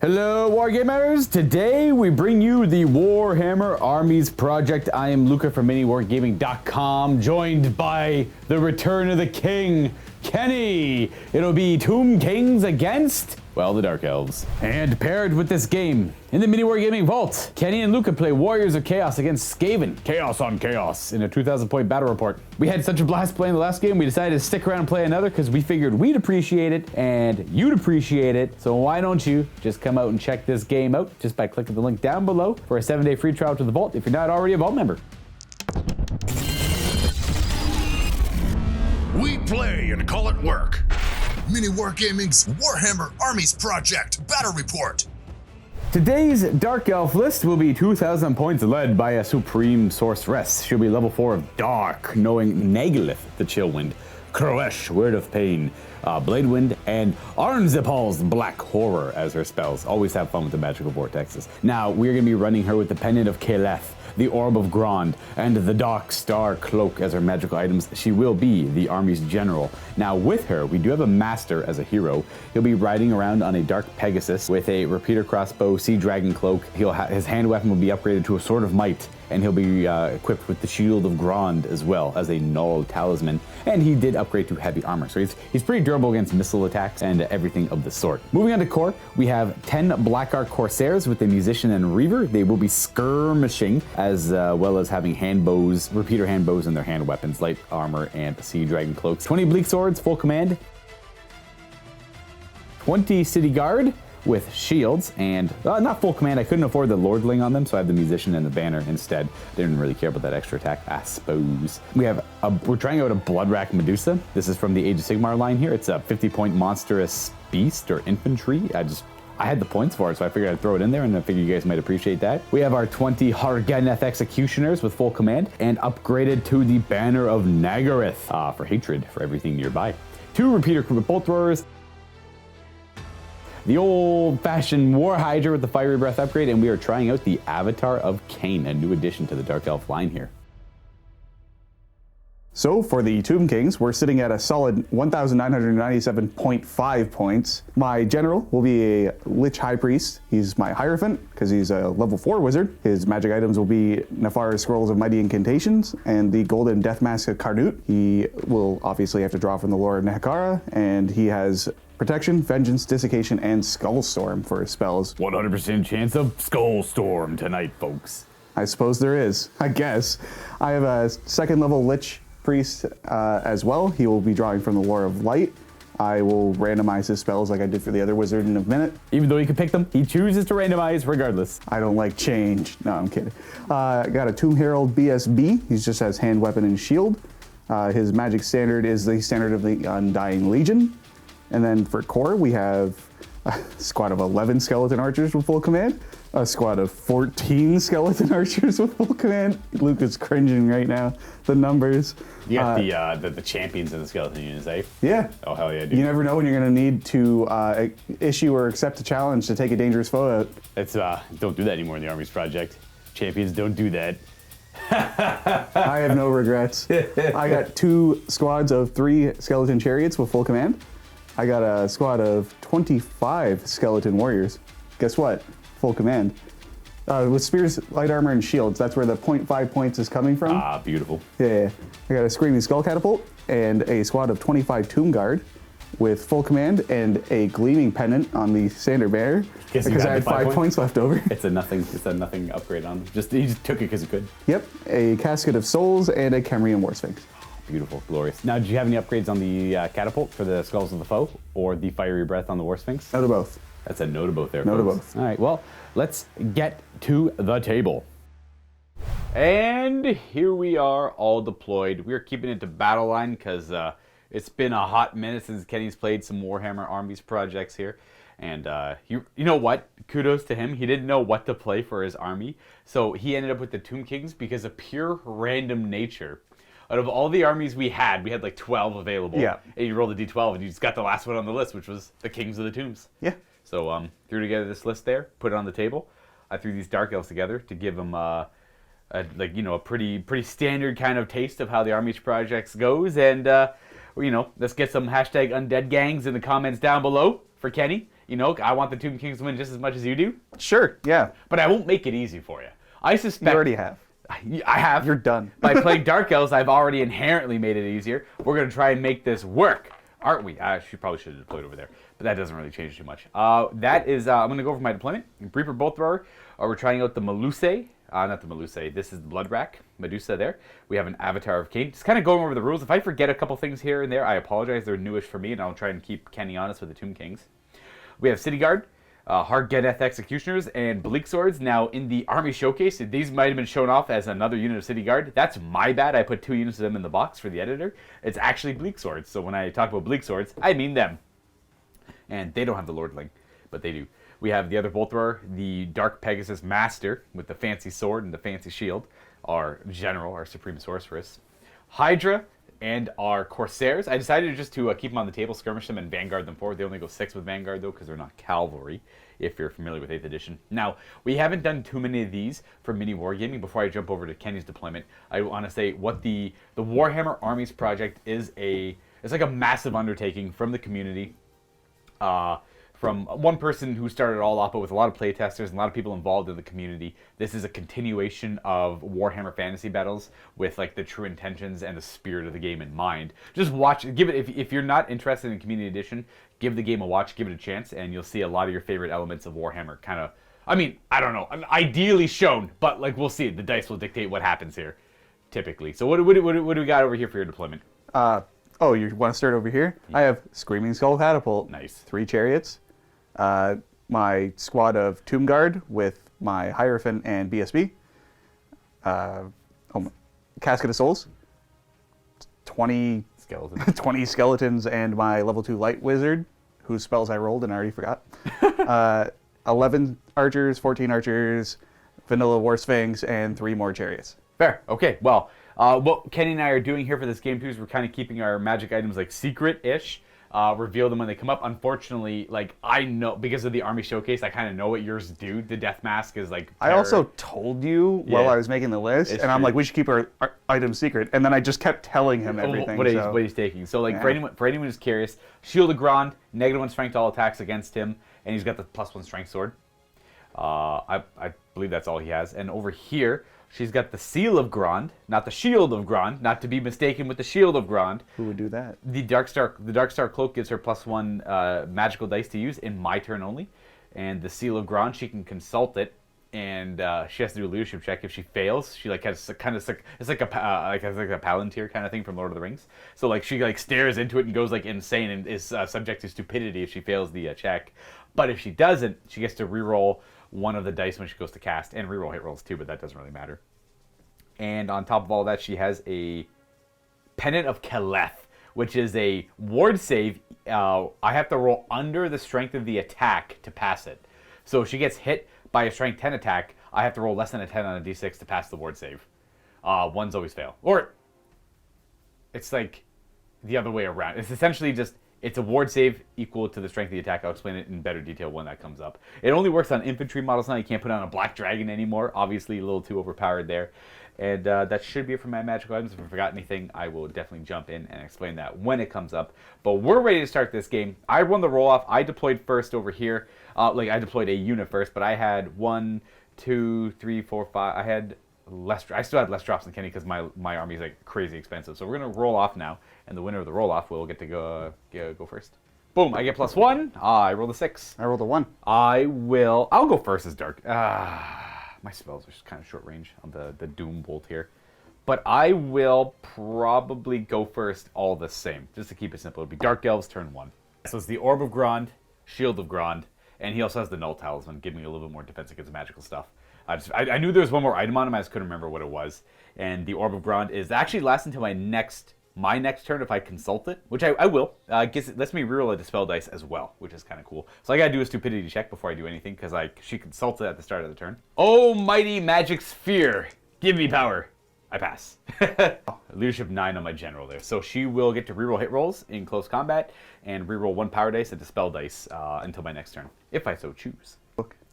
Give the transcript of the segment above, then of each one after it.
Hello Wargamers! Today we bring you the Warhammer Armies Project. I am Luka from MiniWarGaming.com, joined by the return of the king, Kenny. It'll be Tomb Kings against, well, the Dark Elves. And paired with this game, in the MiniWarGaming Vault, Kenny and Luka play Warriors of Chaos against Skaven. Chaos on Chaos in a 2,000-point battle report. We had such a blast playing the last game, we decided to stick around and play another because we figured we'd appreciate it and you'd appreciate it. So why don't you just come out and check this game out just by clicking the link down below for a 7-day free trial to the Vault if you're not already a Vault member. We play and call it work. MiniWarGaming's Warhammer Armies Project Battle Report. Today's Dark Elf list will be 2,000 points led by a Supreme Sorceress. She'll be level 4 of Dark, knowing Nagalith, the Chillwind, Kroesh, Word of Pain, Bladewind, and Arnzipal's Black Horror as her spells. Always have fun with the magical vortexes. Now, we're going to be running her with the Pendant of Kaleth, the Orb of Grond, and the Dark Star Cloak as her magical items. She will be the army's general. Now with her, we do have a master as a hero. He'll be riding around on a Dark Pegasus with a repeater crossbow, Sea Dragon Cloak. His hand weapon will be upgraded to a Sword of Might, and he'll be equipped with the Shield of Grond as well as a Null Talisman. And he did upgrade to heavy armor, so he's pretty durable against missile attacks and everything of the sort. Moving on to core, we have 10 Black Ark Corsairs with a Musician and Reaver. They will be skirmishing as well as having hand bows, repeater hand bows in their hand weapons, light armor, and Sea Dragon Cloaks. 20 Bleak Swords, full command. 20 City Guard with shields, and not full command. I couldn't afford the Lordling on them, so I have the Musician and the Banner instead. Didn't really care about that extra attack, I suppose. We're trying out a Bloodrack Medusa. This is from the Age of Sigmar line here. It's a 50-point monstrous beast or infantry. I had the points for it, so I figured I'd throw it in there, and I figured you guys might appreciate that. We have our 20 Hargenneth Executioners with full command, and upgraded to the Banner of Nagaryth for hatred for everything nearby. 2 repeater bolt throwers, the old-fashioned War Hydra with the Fiery Breath upgrade, and we are trying out the Avatar of Cain, a new addition to the Dark Elf line here. So for the Tomb Kings, we're sitting at a solid 1,997.5 points. My general will be a Lich High Priest. He's my Hierophant, because he's a level 4 wizard. His magic items will be Nephara's Scrolls of Mighty Incantations and the Golden Death Mask of Karnut. He will obviously have to draw from the lore of Nehekara, and he has Protection, Vengeance, Desiccation, and Skullstorm for his spells. 100% chance of Skullstorm tonight, folks. I suppose there is, I guess. I have a 2nd level Lich Priest as well. He will be drawing from the Lore of Light. I will randomize his spells like I did for the other wizard in a minute. Even though you can pick them, he chooses to randomize regardless. I don't like change. No, I'm kidding. I got a Tomb Herald BSB. He just has hand, weapon, and shield. His magic standard is the standard of the Undying Legion. And then for core, we have a squad of 11 skeleton archers with full command, a squad of 14 skeleton archers with full command. Luka's cringing right now. The numbers. You got the champions of the skeleton units, eh? Yeah. Oh, hell yeah, dude. You never know when you're going to need to issue or accept a challenge to take a dangerous foe out. It's don't do that anymore in the Armies Project. Champions don't do that. I have no regrets. I got 2 squads of 3 skeleton chariots with full command. I got a squad of 25 skeleton warriors. Guess what? Full command. With spears, light armor, and shields. That's where the 0.5 points is coming from. Ah, beautiful. Yeah. I got a Screaming Skull Catapult and a squad of 25 Tomb Guard with full command and a Gleaming Pendant on the Standard Banner because I had 5 points left over. It's a nothing upgrade on them. He just took it because he could. Yep. A Casket of Souls and a Khemrian War Sphinx. Beautiful, glorious. Now, did you have any upgrades on the catapult for the Skulls of the Foe or the Fiery Breath on the War Sphinx? No to both. That's a no to both there, No folks. to both. All right, well, let's get to the table. And here we are, all deployed. We are keeping it to battle line because it's been a hot minute since Kenny's played some Warhammer Armies projects here. And you know what? Kudos to him. He didn't know what to play for his army. So he ended up with the Tomb Kings because of pure random nature. Out of all the armies we had like 12 available. Yeah. And you rolled a d12 and you just got the last one on the list, which was the Kings of the Tombs. Yeah. So threw together this list there, put it on the table. I threw these Dark Elves together to give them a pretty standard kind of taste of how the Armies Projects goes. And let's get some hashtag undead gangs in the comments down below for Kenny. You know, I want the Tomb Kings to win just as much as you do. Sure, yeah. But I won't make it easy for you. I suspect... You already have. I have. You're done. By playing Dark Elves, I've already inherently made it easier. We're going to try and make this work, aren't we? I probably should have deployed over there, but that doesn't really change too much. That is, I'm going to go over my deployment. Reaper Bolt Thrower. We're trying out the Medusa. Not the Medusa. This is the Blood Rack. Medusa there. We have an Avatar of Cain. Just kind of going over the rules. If I forget a couple things here and there, I apologize. They're newish for me, and I'll try and keep Kenny honest with the Tomb Kings. We have City Guard, Hargeneth Executioners, and Bleak Swords. Now, in the Army Showcase, these might have been shown off as another unit of City Guard. That's my bad. I put 2 units of them in the box for the editor. It's actually Bleak Swords. So when I talk about Bleak Swords, I mean them. And they don't have the Lordling, but they do. We have the other Bolt Thrower, the Dark Pegasus Master with the fancy sword and the fancy shield, our General, our Supreme Sorceress. Hydra and our Corsairs. I decided just to keep them on the table, skirmish them, and Vanguard them forward. They only go 6 with Vanguard, though, because they're not cavalry, if you're familiar with 8th edition. Now, we haven't done too many of these for MiniWarGaming. Before I jump over to Kenny's deployment, I want to say what the Warhammer Armies Project is it's like a massive undertaking from the community. From one person who started it all off, but with a lot of playtesters and a lot of people involved in the community. This is a continuation of Warhammer Fantasy Battles with like the true intentions and the spirit of the game in mind. Just watch, give it, if you're not interested in Community Edition, give the game a watch, give it a chance, and you'll see a lot of your favorite elements of Warhammer kind of, I mean, I don't know, ideally shown, but like we'll see. The dice will dictate what happens here, typically. So what do we got over here for your deployment? Oh, you want to start over here? Yeah. I have Screaming Skull Catapult. Nice. 3 chariots. My squad of Tomb Guard with my Hierophant and BSB. Casket of Souls. 20 skeletons. 20 skeletons and my level 2 Light Wizard, whose spells I rolled and I already forgot. 11 archers, 14 archers, Vanilla War Sphinx, and 3 more chariots. Fair. Okay. Well, what Kenny and I are doing here for this game too is we're kind of keeping our magic items like secret-ish. Reveal them when they come up. Unfortunately, like I know because of the Army Showcase, I kind of know what yours do. The Death Mask is like. I also told you while I was making the list, and I'm like, we should keep our items secret, and then I just kept telling him everything. What he's taking. So like for anyone who's curious, Shield of Grond, -1 strength to all attacks against him, and he's got the +1 strength sword. I believe that's all he has. And over here, she's got the Seal of Grond, not the Shield of Grond, not to be mistaken with the Shield of Grond. Who would do that? The Darkstar Cloak gives her +1 magical dice to use in my turn only. And the Seal of Grond, she can consult it, and she has to do a leadership check. If she fails, she like has kind of it's like a Palantir kind of thing from Lord of the Rings. So like she like stares into it and goes like insane and is subject to stupidity if she fails the check. But if she doesn't, she gets to reroll one of the dice when she goes to cast, and reroll hit rolls too, but that doesn't really matter. And on top of all that, she has a Pennant of Keleth, which is a ward save. I have to roll under the strength of the attack to pass it. So if she gets hit by a strength 10 attack, I have to roll less than a 10 on a d6 to pass the ward save. Ones always fail. Or it's like the other way around. It's essentially just, it's a ward save equal to the strength of the attack. I'll explain it in better detail when that comes up. It only works on infantry models now. You can't put on a black dragon anymore. Obviously, a little too overpowered there. And that should be it for my magical items. If I forgot anything, I will definitely jump in and explain that when it comes up. But we're ready to start this game. I won the roll-off. I deployed first over here. I deployed a unit first, but I had 1, 2, 3, 4, 5. I had less. I still had less drops than Kenny because my army is like crazy expensive. So we're gonna roll off now, and the winner of the roll-off will get to go first. Boom! I get +1. I rolled a 6. I rolled a 1. I'll go first as Dark. My spells are just kind of short range on the Doom Bolt here. But I will probably go first all the same, just to keep it simple. It'll be Dark Elves turn 1. So it's the Orb of Grond, Shield of Grond, and he also has the Null Talisman, giving me a little bit more defense against magical stuff. I knew there was one more item on him, I just couldn't remember what it was. And the Orb of Grond is actually lasts until my next turn if I consult it, which I will. It lets me reroll a Dispel dice as well, which is kind of cool. So I gotta do a stupidity check before I do anything, because she consults it at the start of the turn. Oh, mighty magic sphere, give me power. I pass. Leadership 9 on my general there. So she will get to reroll hit rolls in close combat, and reroll 1 power dice and Dispel dice until my next turn, if I so choose.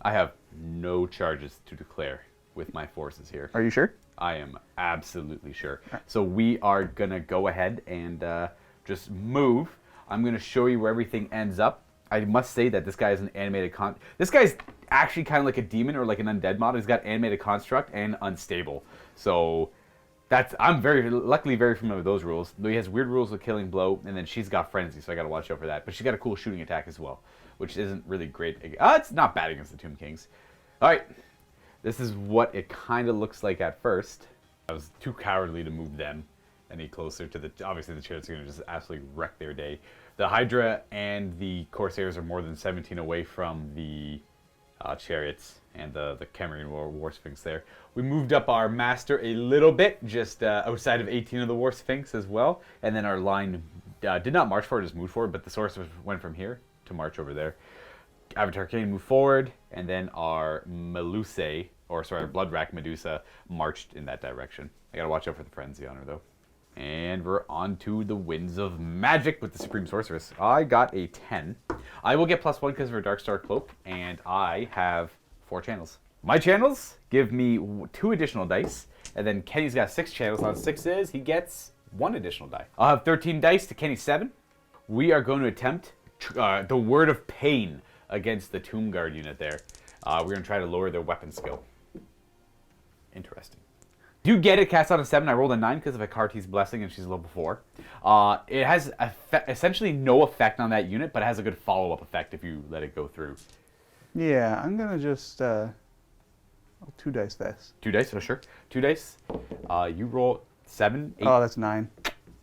I have no charges to declare with my forces here. Are you sure? I am absolutely sure. So we are going to go ahead and just move. I'm going to show you where everything ends up. I must say that this guy is an animated This guy's actually kind of like a demon or like an undead model. He's got animated construct and unstable. So I'm luckily very familiar with those rules. Though he has weird rules with killing blow, and then she's got frenzy, so I got to watch out for that. But she's got a cool shooting attack as well, which isn't really great. It's not bad against the Tomb Kings. All right, this is what it kind of looks like at first. I was too cowardly to move them any closer to the. Obviously, the chariots are going to just absolutely wreck their day. The Hydra and the Corsairs are more than 17 away from the chariots and the Cameroon War Sphinx there. We moved up our master a little bit, just outside of 18 of the War Sphinx as well. And then our line did not march forward, just moved forward, but the sorcerers went from here to march over there. Avatar Kane moved forward, and then our our Blood Rack Medusa marched in that direction. I gotta watch out for the frenzy on her though. And we're on to the Winds of Magic with the Supreme Sorceress. I got a 10. I will get +1 because of her Dark Star Cloak, and I have 4 channels. My channels give me 2 additional dice, and then Kenny's got 6 channels. On 6s, he gets 1 additional die. I'll have 13 dice to Kenny's 7. We are going to attempt the Word of Pain against the Tomb Guard unit there. We're going to try to lower their weapon skill. Interesting. Do get it cast on a 7. I rolled a 9 because of Akarti's Blessing, and she's level 4. It has essentially no effect on that unit, but it has a good follow-up effect if you let it go through. Yeah, I'm going to just... I'll 2 dice this. 2 dice? Oh, sure. 2 dice. You roll 7, 8. Oh, that's 9.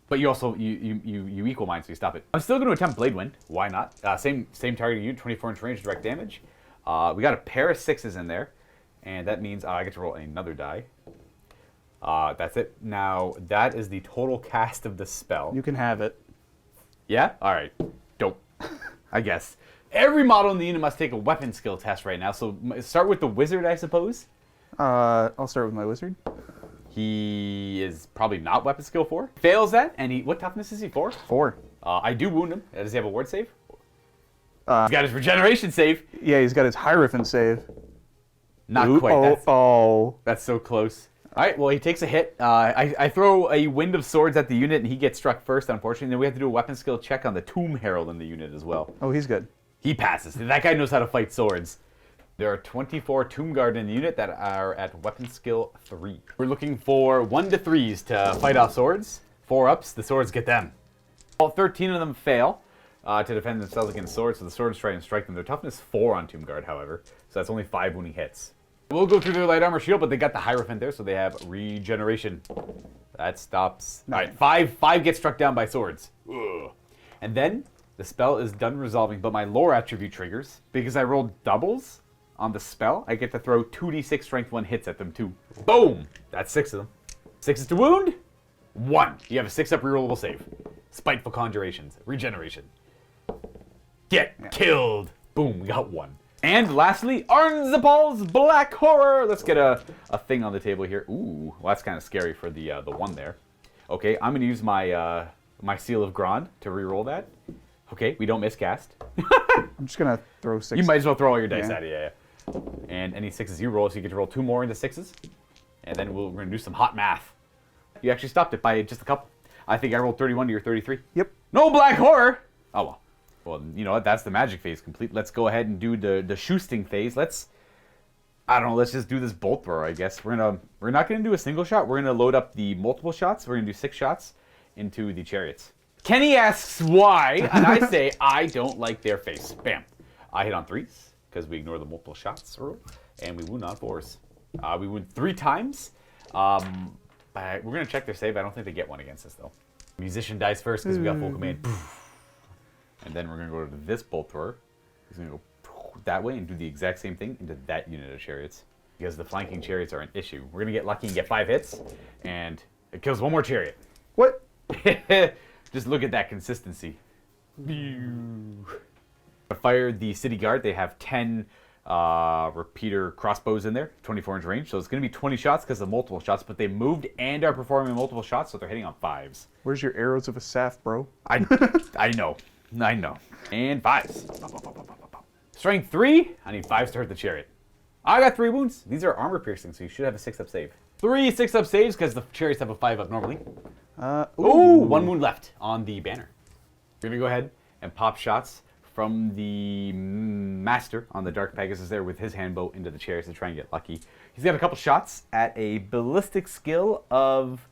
But you also, you equal mine, so you stop it. I'm still going to attempt Blade Wind. Why not? Same target unit, 24-inch range, direct damage. We got a pair of 6s in there, and that means I get to roll another die. That's it. Now, that is the total cast of the spell. You can have it. Yeah? Alright. Dope. I guess. Every model in the unit must take a weapon skill test right now, so start with the wizard, I suppose. I'll start with my wizard. He is probably not weapon skill 4. Fails that, and what toughness is he, 4? 4. I do wound him. Does he have a ward save? He's got his regeneration save. Yeah, he's got his Hierophant save. Not quite. Oh. That's so close. All right, well, he takes a hit. I throw a wind of swords at the unit, and he gets struck first, unfortunately. Then we have to do a weapon skill check on the Tomb Herald in the unit as well. Oh, he's good. He passes. That guy knows how to fight swords. There are 24 Tomb Guard in the unit that are at weapon skill 3. We're looking for 1 to 3s to fight off swords. 4 ups, the swords get them. All 13 of them fail to defend themselves against swords, so the swords try and strike them. Their toughness 4 on Tomb Guard, however, so that's only 5 wounding hits. We'll go through their light armor shield, but they got the Hierophant there, so they have regeneration. That stops. All right, 5 get struck down by swords. Ugh. And then the spell is done resolving, but my lore attribute triggers. Because I rolled doubles on the spell, I get to throw 2d6 strength 1 hits at them too. Boom! That's 6 of them. 6 is to wound. 1. You have a 6-up rerollable save. Spiteful Conjurations. Regeneration. Get killed. Boom, we got 1. And lastly, Arnzapal's Black Horror. Let's get a thing on the table here. Ooh, well, that's kind of scary for the 1 there. Okay, I'm going to use my my Seal of Grond to reroll that. Okay, we don't miscast. I'm just going to throw 6. You might as well throw all your dice at it, yeah. And any 6s you roll, so you get to roll 2 more into 6s. And then we're going to do some hot math. You actually stopped it by just a couple. I think I rolled 31 to your 33. Yep. No Black Horror! Oh, well. Well, you know what? That's the magic phase complete. Let's go ahead and do the shoosting phase. Let's just do this bolt thrower, I guess. We're not gonna do a single shot. We're gonna load up the multiple shots. We're gonna do 6 shots into the chariots. Kenny asks why, and I say I don't like their face. Bam. I hit on 3s because we ignore the multiple shots rule, and we wound on 4s. We wound 3 times. But we're gonna check their save. I don't think they get 1 against us though. Musician dies first because we got full command. And then we're going to go to this bolt thrower. He's going to go that way and do the exact same thing into that unit of chariots. Because the flanking chariots are an issue. We're going to get lucky and get 5 hits. And it kills 1 more chariot. What? Just look at that consistency. I fired the City Guard. They have 10 repeater crossbows in there. 24-inch range. So it's going to be 20 shots because of multiple shots. But they moved and are performing multiple shots. So they're hitting on 5s. Where's your arrows of Asaph, bro? I know. I know. And 5s. Strength 3. I need 5s to hurt the chariot. I got 3 wounds. These are armor piercing, so you should have a 6-up save. 3 6-up saves because the chariots have a 5-up normally. Ooh, 1 wound left on the banner. We're going to go ahead and pop shots from the Master on the Dark Pegasus there with his handbow into the chairs to try and get lucky. He's got a couple shots at a ballistic skill of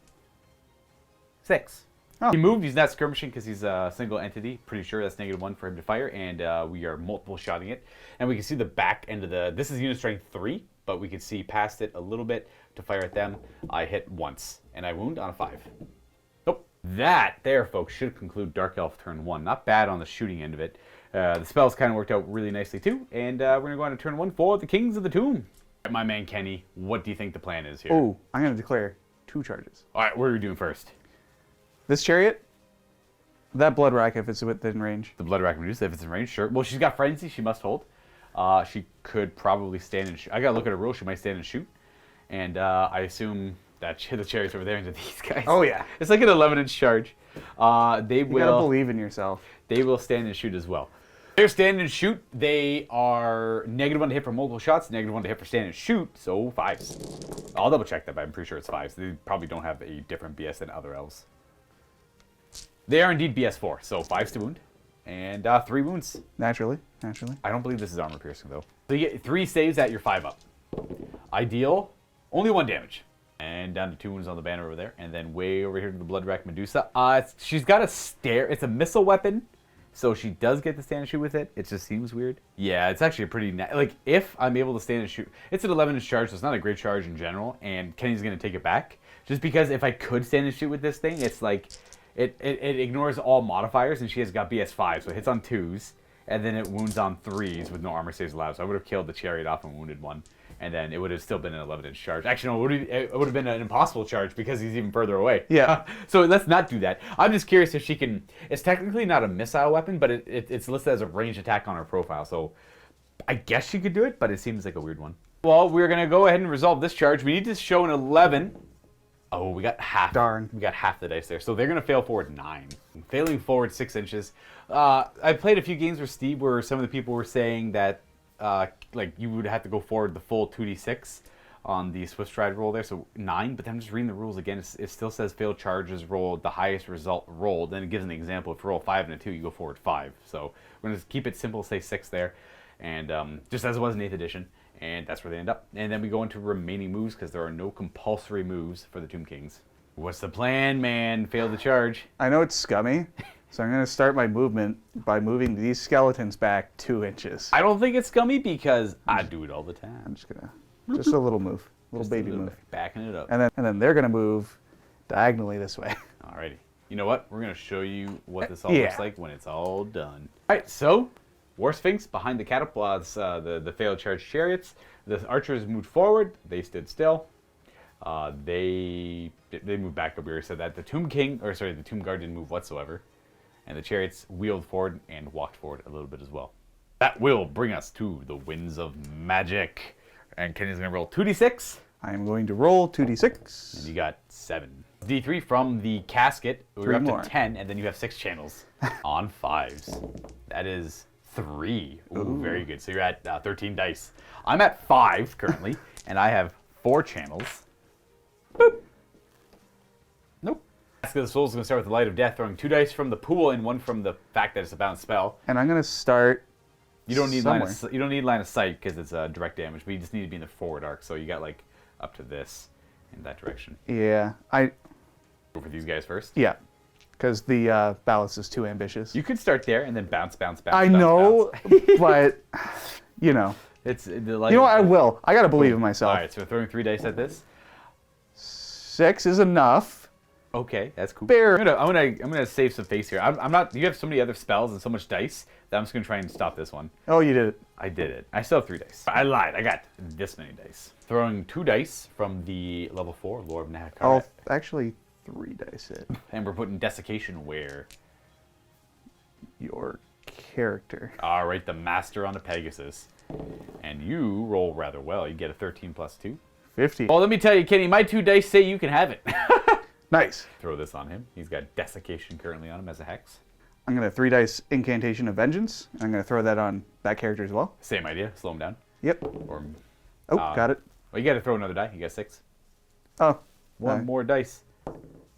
6. Oh. He moved, he's not skirmishing because he's a single entity. Pretty sure that's -1 for him to fire, and we are multiple shotting it. And we can see the back end of the, this is unit strength 3, but we can see past it a little bit to fire at them. I hit once, and I wound on a 5. Nope. That there, folks, should conclude Dark Elf turn 1. Not bad on the shooting end of it. The spells kind of worked out really nicely too, and we're going to go on to turn 1 for the Kings of the Tomb. My man Kenny, what do you think the plan is here? Oh, I'm going to declare 2 charges. All right, what are we doing first? This chariot, that blood rack if it's within range. The Blood Rack Medusa, if it's in range, sure. Well, she's got Frenzy, she must hold. She could probably stand and shoot. I got to look at her rule, she might stand and shoot. And I assume that the chariot's over there into these guys. Oh, yeah. It's like an 11-inch charge. They You gotta believe in yourself. They will stand and shoot as well. They're stand and shoot. They are -1 to hit for multiple shots, -1 to hit for stand and shoot, so 5s. I'll double check that, but I'm pretty sure it's 5s. They probably don't have a different BS than other elves. They are indeed BS4, so 5s to wound, and 3 wounds. Naturally. I don't believe this is armor piercing though. So you get 3 saves at your 5 up. Ideal, only 1 damage. And down to 2 wounds on the banner over there, and then way over here to the Blood Rack Medusa. She's got a stare. It's a missile weapon, so she does get to stand and shoot with it. It just seems weird. Yeah, it's actually a pretty like if I'm able to stand and shoot. It's an 11-inch charge, so it's not a great charge in general. And Kenny's gonna take it back just because if I could stand and shoot with this thing, it's like it ignores all modifiers, and she has got BS5, so it hits on 2s, and then it wounds on 3s with no armor saves allowed. So I would have killed the chariot off and wounded 1. And then it would have still been an 11-inch charge. Actually, no, it would have been an impossible charge because he's even further away. Yeah. So let's not do that. I'm just curious if she can... It's technically not a missile weapon, but it's listed as a ranged attack on her profile. So I guess she could do it, but it seems like a weird one. Well, we're going to go ahead and resolve this charge. We need to show an 11. Oh, we got half. Darn. We got half the dice there. So they're going to fail forward 9. Failing forward 6 inches. I played a few games with Steve where some of the people were saying that like you would have to go forward the full 2d6 on the Swift Stride roll there, so 9, but then I'm just reading the rules again. It still says failed charges rolled, the highest result rolled, then it gives an example. If you roll 5 and a 2, you go forward 5. So we're going to keep it simple, say 6 there, and just as it was in 8th edition, and that's where they end up. And then we go into remaining moves because there are no compulsory moves for the Tomb Kings. What's the plan, man? Failed the charge. I know it's scummy, so I'm going to start my movement by moving these skeletons back 2 inches. I don't think it's scummy because I do it all the I'm time. just going to, just a little move, little Just baby a little move. bit, backing it up. And then they're going to move diagonally this way. Alrighty. You know what? We're going to show you what this all Yeah. looks like when it's all done. Alright, so War Sphinx behind the catapults, the failed charge chariots. The archers moved forward. They stood still. They moved back up. We already said that. The Tomb Guard didn't move whatsoever. And the chariots wheeled forward and walked forward a little bit as well. That will bring us to the Winds of Magic. And Kenny's going to roll 2d6. I am going to roll 2d6. And you got 7. D3 from the casket. We're 3 up more. to 10, and then you have 6 channels on 5s. That is 3. Ooh, very good. So you're at 13 dice. I'm at 5 currently, and I have 4 channels. Boop. Nope. Casket of the Souls is going to start with the Light of Death, throwing 2 dice from the pool and 1 from the fact that it's a bound spell. And I'm going to start You don't need somewhere. you don't need line of sight because it's direct damage, but you just need to be in the forward arc. So you got like up to this in that direction. Yeah, Go for these guys first. yeah, because the ballast is too ambitious. You could start there and then bounce. I know, but you know, It's the you know what? I will. I gotta believe in myself. All right, so we're throwing 3 dice at this. 6 is enough. Okay, that's cool. Bear. I'm gonna save some face here. I'm not. You have so many other spells and so much dice that I'm just gonna try and stop this one. Oh, you did it. I did it. I still have 3 dice. I lied. I got this many dice. Throwing 2 dice from the level 4 Lore of Nahakar. Oh, actually, 3 dice hit. And we're putting desiccation where? Your character. All right, the Master on the Pegasus. And you roll rather well. You get a 13 plus 2. 50. Well, let me tell you, Kenny, my 2 dice say you can have it. Nice. Throw this on him. He's got desiccation currently on him as a hex. I'm gonna 3 dice Incantation of Vengeance. I'm gonna throw that on that character as well. Same idea. Slow him down. Yep. Or Oh, got it. well, you got to throw another die. You got 6. Oh, One more dice.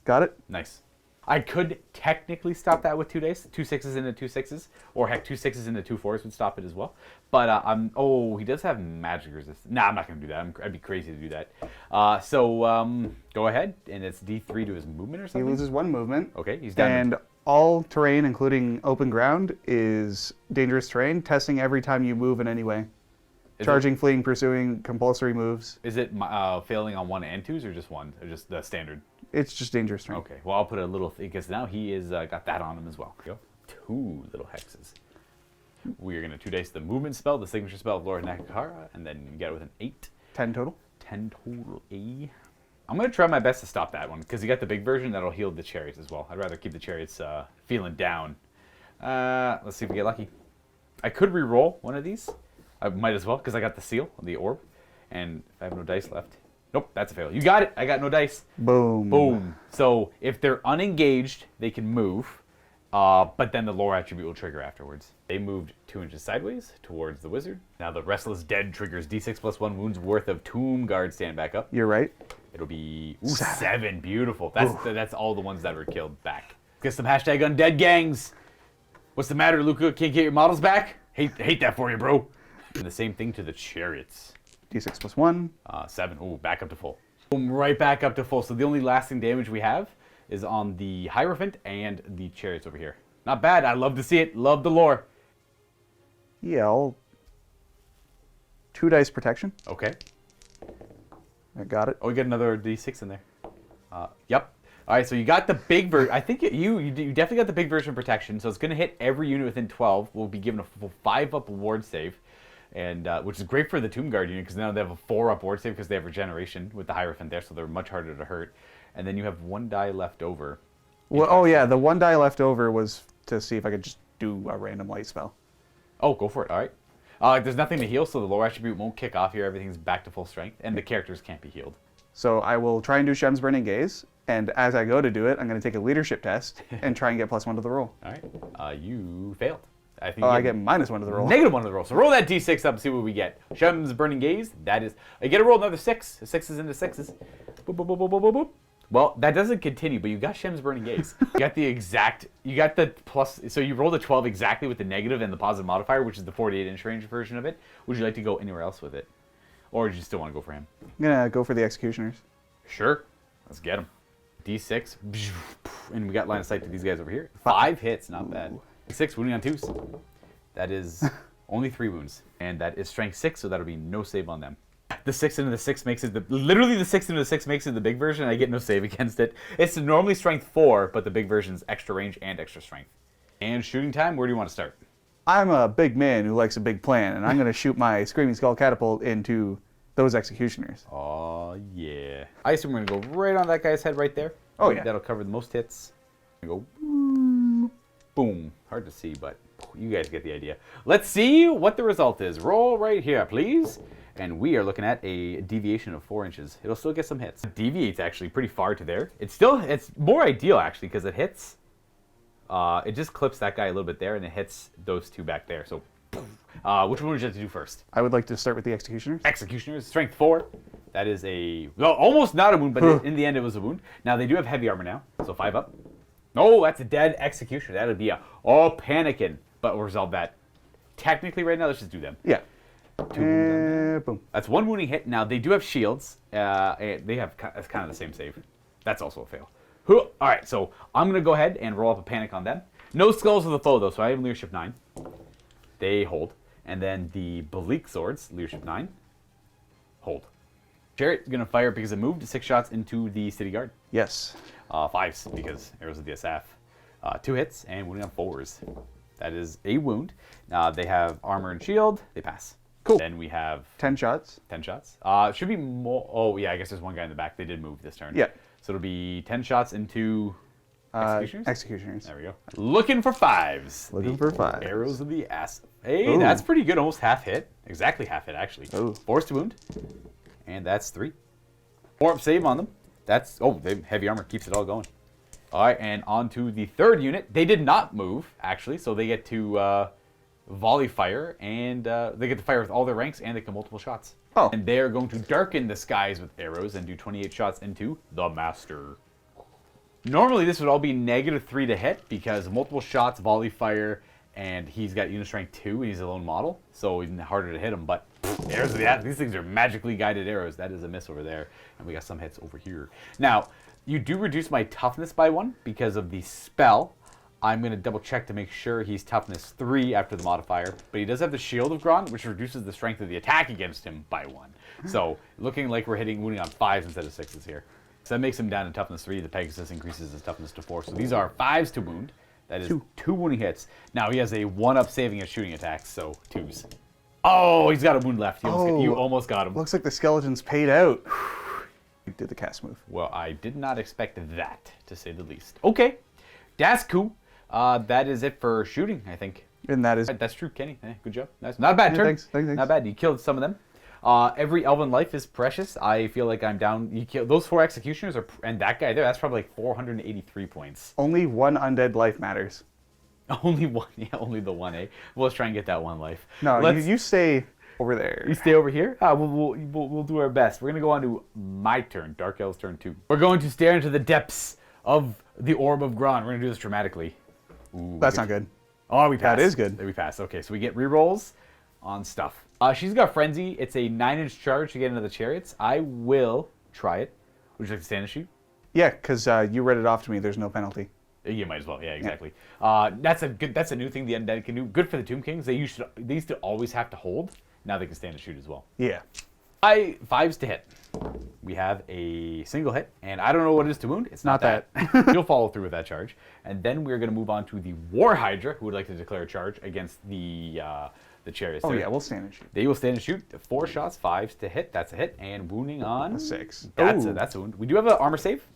got it. Nice. I could technically stop that with 2 days, 2 6s into 2 6s, or heck, 2 6s into 2 4s would stop it as well. But he does have magic resistance. Nah, I'm not gonna do that. I'd be crazy to do that. Go ahead, and it's D3 to his movement or something. He loses 1 movement. Okay, he's down. And all terrain, including open ground, is dangerous terrain. Testing every time you move in any way. Charging, fleeing, pursuing, compulsory moves. Is it failing on 1 and 2s or just 1? Or just the standard? It's just dangerous terrain. Okay, well, I'll put a little thing, because now he is got that on him as well. Go. 2 little hexes. We are going to 2 days the movement spell, the signature spell of Lord Nakahara, and then you get it with an 8. 10 total? 10 total. I'm going to try my best to stop that one, because you got the big version that'll heal the chariots as well. I'd rather keep the chariots feeling down. Let's see if we get lucky. I could re-roll one of these. I might as well, because I got the seal, the orb, and I have no dice left. Nope, that's a fail. You got it. I got no dice. Boom. Boom. So if they're unengaged, they can move, but then the lore attribute will trigger afterwards. They moved 2 inches sideways towards the wizard. Now the Restless Dead triggers D6 plus 1 wounds worth of Tomb Guard stand back up. You're right. It'll be 7. Beautiful. That's all the ones that were killed back. Get some hashtag undead gangs. What's the matter, Luka? Can't get your models back? Hate that for you, bro. And the same thing to the chariots. D6 plus 1. 7. Ooh, back up to full. Boom, right back up to full. So the only lasting damage we have is on the Hierophant and the chariots over here. Not bad. I love to see it. Love the lore. Yeah, I'll 2 dice protection. Okay. I got it. Oh, we got another D6 in there. Yep. All right, so you got the big version. I think you definitely got the big version protection. So it's going to hit every unit within 12. We'll be given a full 5-up ward save. And which is great for the Tomb Guard unit, because now they have a 4-up ward save because they have regeneration with the Hierophant there, so they're much harder to hurt. And then you have 1 die left over. Well, yeah, the 1 die left over was to see if I could just do a random light spell. Oh, go for it. All right. There's nothing to heal, so the lore attribute won't kick off here. Everything's back to full strength, and the characters can't be healed. So I will try and do Shem's Burning Gaze, and as I go to do it, I'm going to take a leadership test and try and get +1 to the roll. All right. You failed. I think I get -1 to the roll. -1 to the roll. So roll that D6 up and see what we get. Shem's Burning Gaze. That is. I get to roll another 6. 6s into 6s. Boop, boop, boop, boop, boop, boop. Well, that doesn't continue, but you got Shem's Burning Gaze. You got the plus. So you rolled a 12 exactly with the negative and the positive modifier, which is the 48-inch range version of it. Would you like to go anywhere else with it? Or do you still want to go for him? I'm going to go for the Executioners. Sure. Let's get him. D6. And we got line of sight to these guys over here. 5 hits. Not bad. 6 wounding on 2s. That is only 3 wounds. And that is strength 6, so that'll be no save on them. The 6 into the 6 makes it literally the 6 into the 6 makes it the big version, and I get no save against it. It's normally strength 4, but the big version's extra range and extra strength. And shooting time, where do you want to start? I'm a big man who likes a big plan, and I'm going to shoot my Screaming Skull Catapult into those Executioners. Oh, yeah. I assume we're going to go right on that guy's head right there. Oh, yeah. That'll cover the most hits. Go boom. Hard to see, but you guys get the idea. Let's see what the result is. Roll right here, please. And we are looking at a deviation of 4 inches. It'll still get some hits. It deviates actually pretty far to there. It's more ideal actually, because it hits. It just clips that guy a little bit there, and it hits those 2 back there. So, which one would you like to do first? I would like to start with the Executioners. Executioners, strength 4. That is almost not a wound, but in the end it was a wound. Now they do have heavy armor now, so 5 up. Oh, that's a dead Executioner. That would be panicking, but we'll resolve that. Technically, right now, let's just do them. Yeah. 2 wounds. Boom. That's 1 wounding hit. Now they do have shields. They have that's kind of the same save. That's also a fail. All right, so I'm gonna go ahead and roll up a panic on them. No skulls of the foe though, so I have leadership 9. They hold, and then the Bleak Swords, leadership 9, hold. Chariot's gonna fire because it moved 6 shots into the city guard. Yes. 5s because arrows of the SF. 2 hits and wounding on 4s. That is a wound. They have armor and shield. They pass. Cool. Then we have 10 shots. 10 shots. Should be more. Oh yeah, I guess there's one guy in the back. They did move this turn. Yeah. So it'll be 10 shots into Executioners. Executioners. There we go. Looking for 5s. Looking for 5s. Arrows of the ass. Hey, Ooh. that's pretty good. Almost half hit. Exactly half hit actually. Ooh. 4s to wound. And that's 3. 4-up save on them. That's heavy armor keeps it all going. All right, and on to the 3rd unit. They did not move actually, so they get to volley fire, and they get to fire with all their ranks, and they can multiple shots. Oh. And they are going to darken the skies with arrows and do 28 shots into the Master. Normally this would all be -3 to hit because multiple shots, volley fire, and he's got unit strength 2 and he's a lone model, so even harder to hit him. But arrows of the these things are magically guided arrows. That is a miss over there, and we got some hits over here. Now, you do reduce my toughness by 1 because of the spell. I'm going to double check to make sure he's toughness 3 after the modifier, but he does have the Shield of Gron, which reduces the strength of the attack against him by 1. So looking like we're wounding on 5s instead of 6s here. So that makes him down to toughness 3. The Pegasus increases his toughness to 4. So these are 5s to wound. That is 2 wounding hits. Now he has a 1-up saving at shooting attacks, so 2s. Oh, he's got a wound left. You almost got him. Looks like the skeleton's paid out. Did the cast move. Well, I did not expect that, to say the least. Okay, that's cool. That is it for shooting, I think. And that is... That's true, Kenny. Good job. That's not a bad turn. Thanks. Not bad. You killed some of them. Every elven life is precious. I feel like I'm down. You kill those 4 executioners, and that guy there, that's probably like 483 points. Only 1 undead life matters. Only 1. Yeah, only the 1, eh? Well, let's try and get that 1 life. No, you stay over there. You stay over here? We'll do our best. We're going to go on to my turn, Dark Elves turn 2. We're going to stare into the depths of the Orb of Gron. We're going to do this dramatically. Ooh, that's not good. Oh, we passed. That is good. There we passed. Okay, so we get rerolls on stuff. She's got Frenzy. It's a 9-inch charge to get into the chariots. I will try it. Would you like to stand and shoot? Yeah, because you read it off to me. There's no penalty. You might as well. Yeah, exactly. Yeah. That's a new thing the undead can do. Good for the Tomb Kings. They used to always have to hold. Now they can stand and shoot as well. Yeah. 5s to hit. We have a single hit, and I don't know what it is to wound. It's not that. You'll follow through with that charge. And then we're going to move on to the War Hydra, who would like to declare a charge against the chariots. Oh, yeah, we'll stand and shoot. They will stand and shoot. 4 shots, 5s to hit. That's a hit. And wounding on... A 6. That's a wound. We do have an armor save,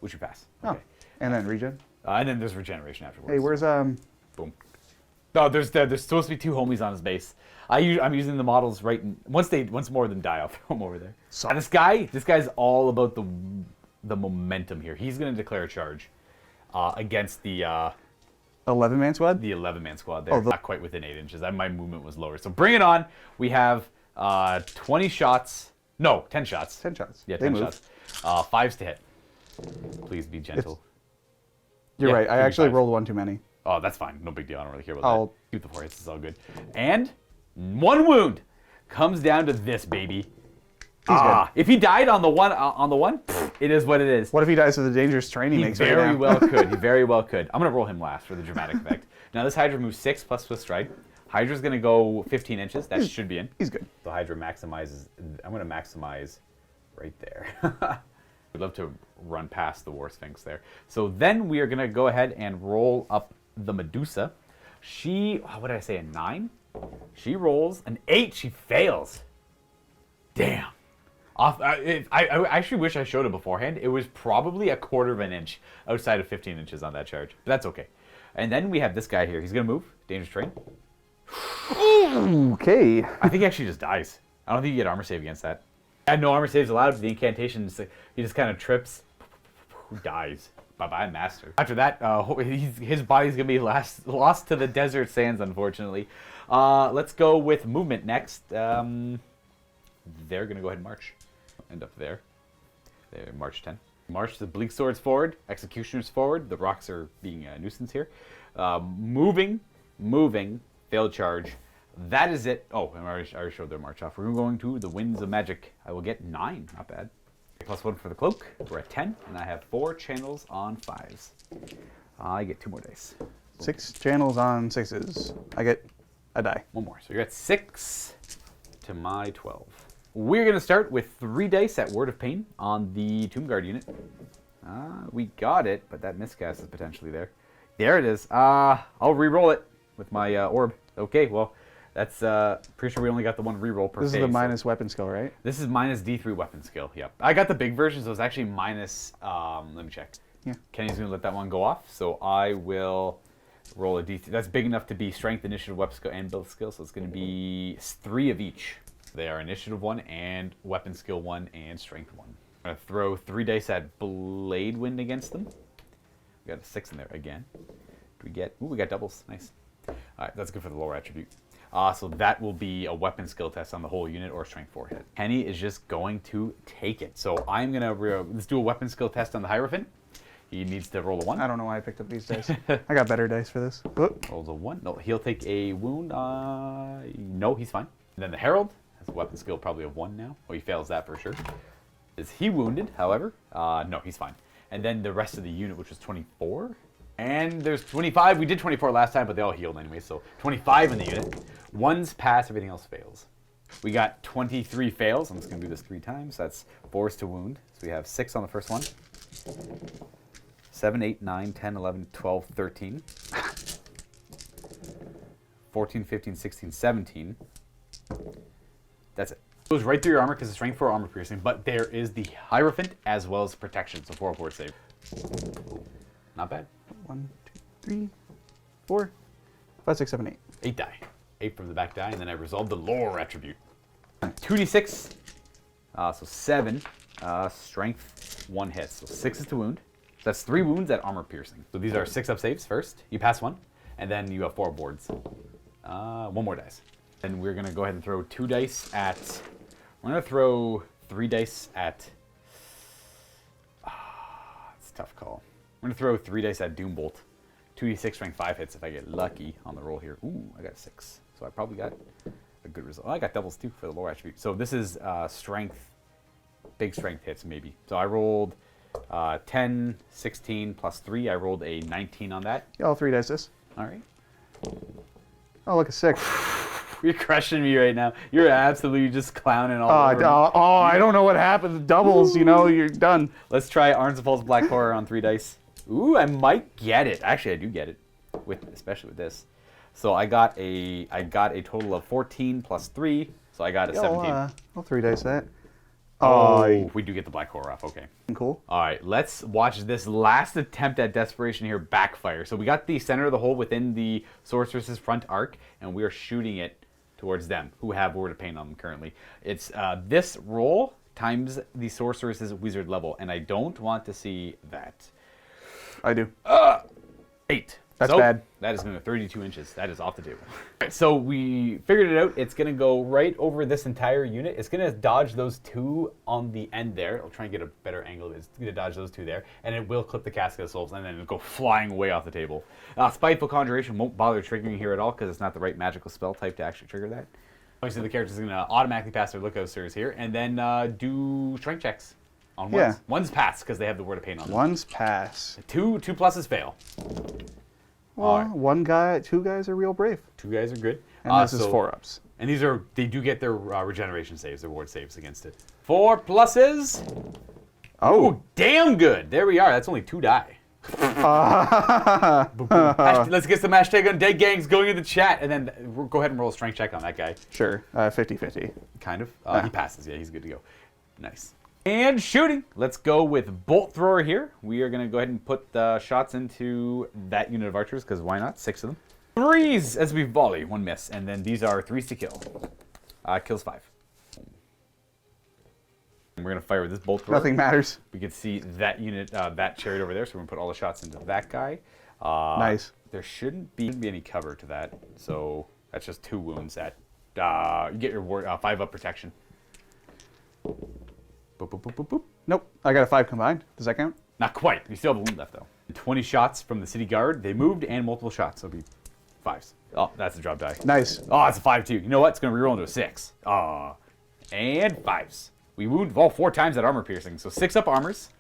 which you pass. Okay. Oh, and then regen? And then there's regeneration afterwards. Hey, where's... Boom. No, there's supposed to be 2 homies on his base. I'm using the models right... Once more of them die, I'll throw them over there. So, and this guy's all about the momentum here. He's going to declare a charge against the... 11-man squad? The 11-man squad there. Not quite within 8 inches. My movement was lower. So bring it on. We have 20 shots. No, 10 shots. 10 shots. Yeah, 10 shots. 5s to hit. Please be gentle. You're right. I actually rolled 1 too many. Oh, that's fine. No big deal. I don't really care about that. Keep the 4 hits. It's all good. And 1 wound comes down to this, baby. He's good. If he died on the one, it is what it is. What if he dies with the dangerous terrain he makes right now? Very well could. He very well could. I'm going to roll him last for the dramatic effect. Now, this Hydra moves 6 plus Swift Stride. Hydra's going to go 15 inches. That should be in. He's good. The Hydra maximizes. I'm going to maximize right there. I'd love to run past the War Sphinx there. So then we are going to go ahead and roll up the Medusa. What did I say, a 9? She rolls an 8. She fails. Damn. I actually wish I showed it beforehand. It was probably a 1/4 of an inch outside of 15 inches on that charge. But that's okay. And then we have this guy here. He's going to move. Dangerous terrain. Okay. I think he actually just dies. I don't think you get armor save against that. I had no armor saves allowed. The incantation, he just kind of trips. Dies. Bye-bye, master. After that, his body's going to be lost to the desert sands, unfortunately. Let's go with movement next. They're going to go ahead and march. End up there. They're March 10. March the Bleak Swords forward. Executioners forward. The rocks are being a nuisance here. Moving. Failed charge. That is it. Oh, I already showed their march off. We're going to the Winds of Magic. I will get 9. Not bad. +1 for the cloak. We're at 10, and I have 4 channels on 5s. I get 2 more dice. 6 channels on 6s. I get a die. 1 more. So you're at 6 to my 12. We're going to start with 3 dice at Word of Pain on the Tomb Guard unit. We got it, but that miscast is potentially there. There it is. I'll re-roll it with my orb. Okay, well, that's pretty sure we only got the 1 re-roll per phase. This is the minus weapon skill, right? This is minus D3 weapon skill, yep. I got the big version, so it's actually minus, let me check. Yeah. Kenny's going to let that one go off, so I will roll a D3. That's big enough to be strength, initiative, weapon skill, and build skill, so it's going to be 3 of each. They are initiative 1 and weapon skill 1 and strength 1. I'm going to throw 3 dice at Blade Wind against them. We got a 6 in there again. Do we get... Ooh, we got doubles. Nice. All right, that's good for the lower attribute. So that will be a weapon skill test on the whole unit or strength 4 hit. Kenny is just going to take it. So I'm going to... let's do a weapon skill test on the Hierophant. He needs to roll a 1. I don't know why I picked up these dice. I got better dice for this. Whoop. Rolls a 1. No, he'll take a wound. No, he's fine. And then the Herald has a weapon skill probably of 1 now. Well, he fails that for sure. Is he wounded, however? No, he's fine. And then the rest of the unit, which was 24. And there's 25. We did 24 last time, but they all healed anyway. So 25 in the unit. 1's pass, everything else fails. We got 23 fails. I'm just going to do this 3 times. That's 4s to wound. So we have 6 on the first one. 7, 8, 9, 10, 11, 12, 13. 14, 15, 16, 17. That's it. Goes right through your armor because it's strength 4 armor piercing, but there is the Hierophant as well as protection, so 4 forward save. Not bad. 1, 2, 3, 4, 5, 6, 7, 8. 8 die. 8 from the back die, and then I resolve the lore attribute. 2d6, so 7. Strength 1 hit, so 6 is to wound. So that's 3 wounds at armor piercing. So these are 6 up saves first. You pass 1, and then you have 4 boards. 1 more dice. And we're gonna go ahead and throw 2 dice at. We're gonna throw 3 dice at. It's a tough call. We're gonna throw 3 dice at Doombolt. 2d6 strength 5 hits if I get lucky on the roll here. Ooh, I got 6. So I probably got a good result. Oh, I got doubles too for the lore attribute. So this is strength, big strength hits maybe. So I rolled 10, 16 plus 3. I rolled a 19 on that. Yeah, all 3 dice this. All right. Oh, look, a 6. You're crushing me right now. You're absolutely just clowning all over me. I don't know what happens. Doubles, you know, you're done. Let's try Arns of Falls Black Horror on 3 dice. Ooh, I might get it. Actually, I do get it, especially with this. So I got a total of 14 plus 3. So I got a 17. I'll 3 dice that. Oh, we do get the Black Horror off. Okay. Cool. All right, let's watch this last attempt at desperation here backfire. So we got the center of the hole within the sorceress's front arc, and we are shooting it towards them, who have Word of Pain on them currently. It's this roll times the sorceress's wizard level, and I don't want to see that. I do. 8. That's bad. That is going to 32 inches. That is off the table. Right, so we figured it out. It's going to go right over this entire unit. It's going to dodge those 2 on the end there. I'll try and get a better angle of it. It's going to dodge those 2 there. And it will clip the Casket of Souls, and then it'll go flying away off the table. Spiteful Conjuration won't bother triggering here at all because it's not the right magical spell type to actually trigger that. Obviously, the character's going to automatically pass their Lookout Stirs here, and then do strength checks on 1s. Yeah. 1's pass because they have the Word of Pain on them. 1's pass. 2 pluses fail. Well, right. 2 guys are real brave. 2 guys are good. And this is 4 ups. And they do get their regeneration saves, their ward saves against it. 4 pluses. Oh, damn good. There we are. That's only 2 die. Boom, boom. Let's get some hashtag on dead gangs going in the chat, and then go ahead and roll a strength check on that guy. Sure. 50-50. Kind of. He passes. Yeah, he's good to go. Nice. And shooting. Let's go with Bolt Thrower here. We are going to go ahead and put the shots into that unit of archers, because why not? 6 of them. 3s as we volley. 1 miss. And then these are 3s to kill. Kills 5. And we're going to fire with this Bolt Thrower. Nothing matters. We can see that unit, that chariot over there, so we're going to put all the shots into that guy. Nice. There shouldn't be any cover to that, so that's just 2 wounds at, you get your 5 up protection. Boop, boop, boop, boop, boop. Nope. I got a 5 combined. Does that count? Not quite. You still have a wound left, though. 20 shots from the city guard. They moved, and multiple shots, so it'll be 5s. Oh, that's a drop die. Nice. Oh, it's a 5 too. You know what? It's going to reroll into a 6. And 5s. We wound 4 times at armor piercing, so 6 up armors.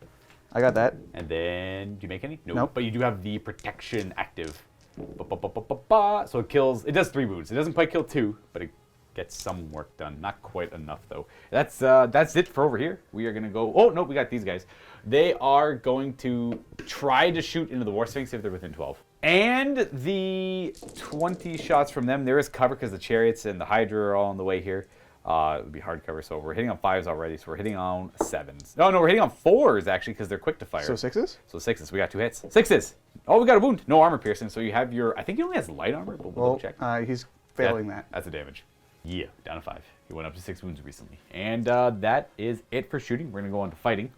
I got that. And then, do you make any? Nope. But you do have the protection active. So it kills, it does 3 wounds. It doesn't quite kill 2, but it gets some work done. Not quite enough, though. That's it for over here. We are going to go, oh, no, we got these guys. They are going to try to shoot into the War Sphinx if they're within 12. And the 20 shots from them, there is cover because the chariots and the Hydra are all on the way here. It would be hard cover, so we're hitting on 5s already, so we're hitting on 7s. No, we're hitting on 4s, actually, because they're quick to fire. So 6s? So 6s. We got 2 hits. 6s! Oh, we got a wound. No armor piercing, so you have your, I think he only has light armor, but we'll double check. He's failing that. That's a damage. Yeah, down to 5. He went up to 6 wounds recently. And that is it for shooting. We're going to go on to fighting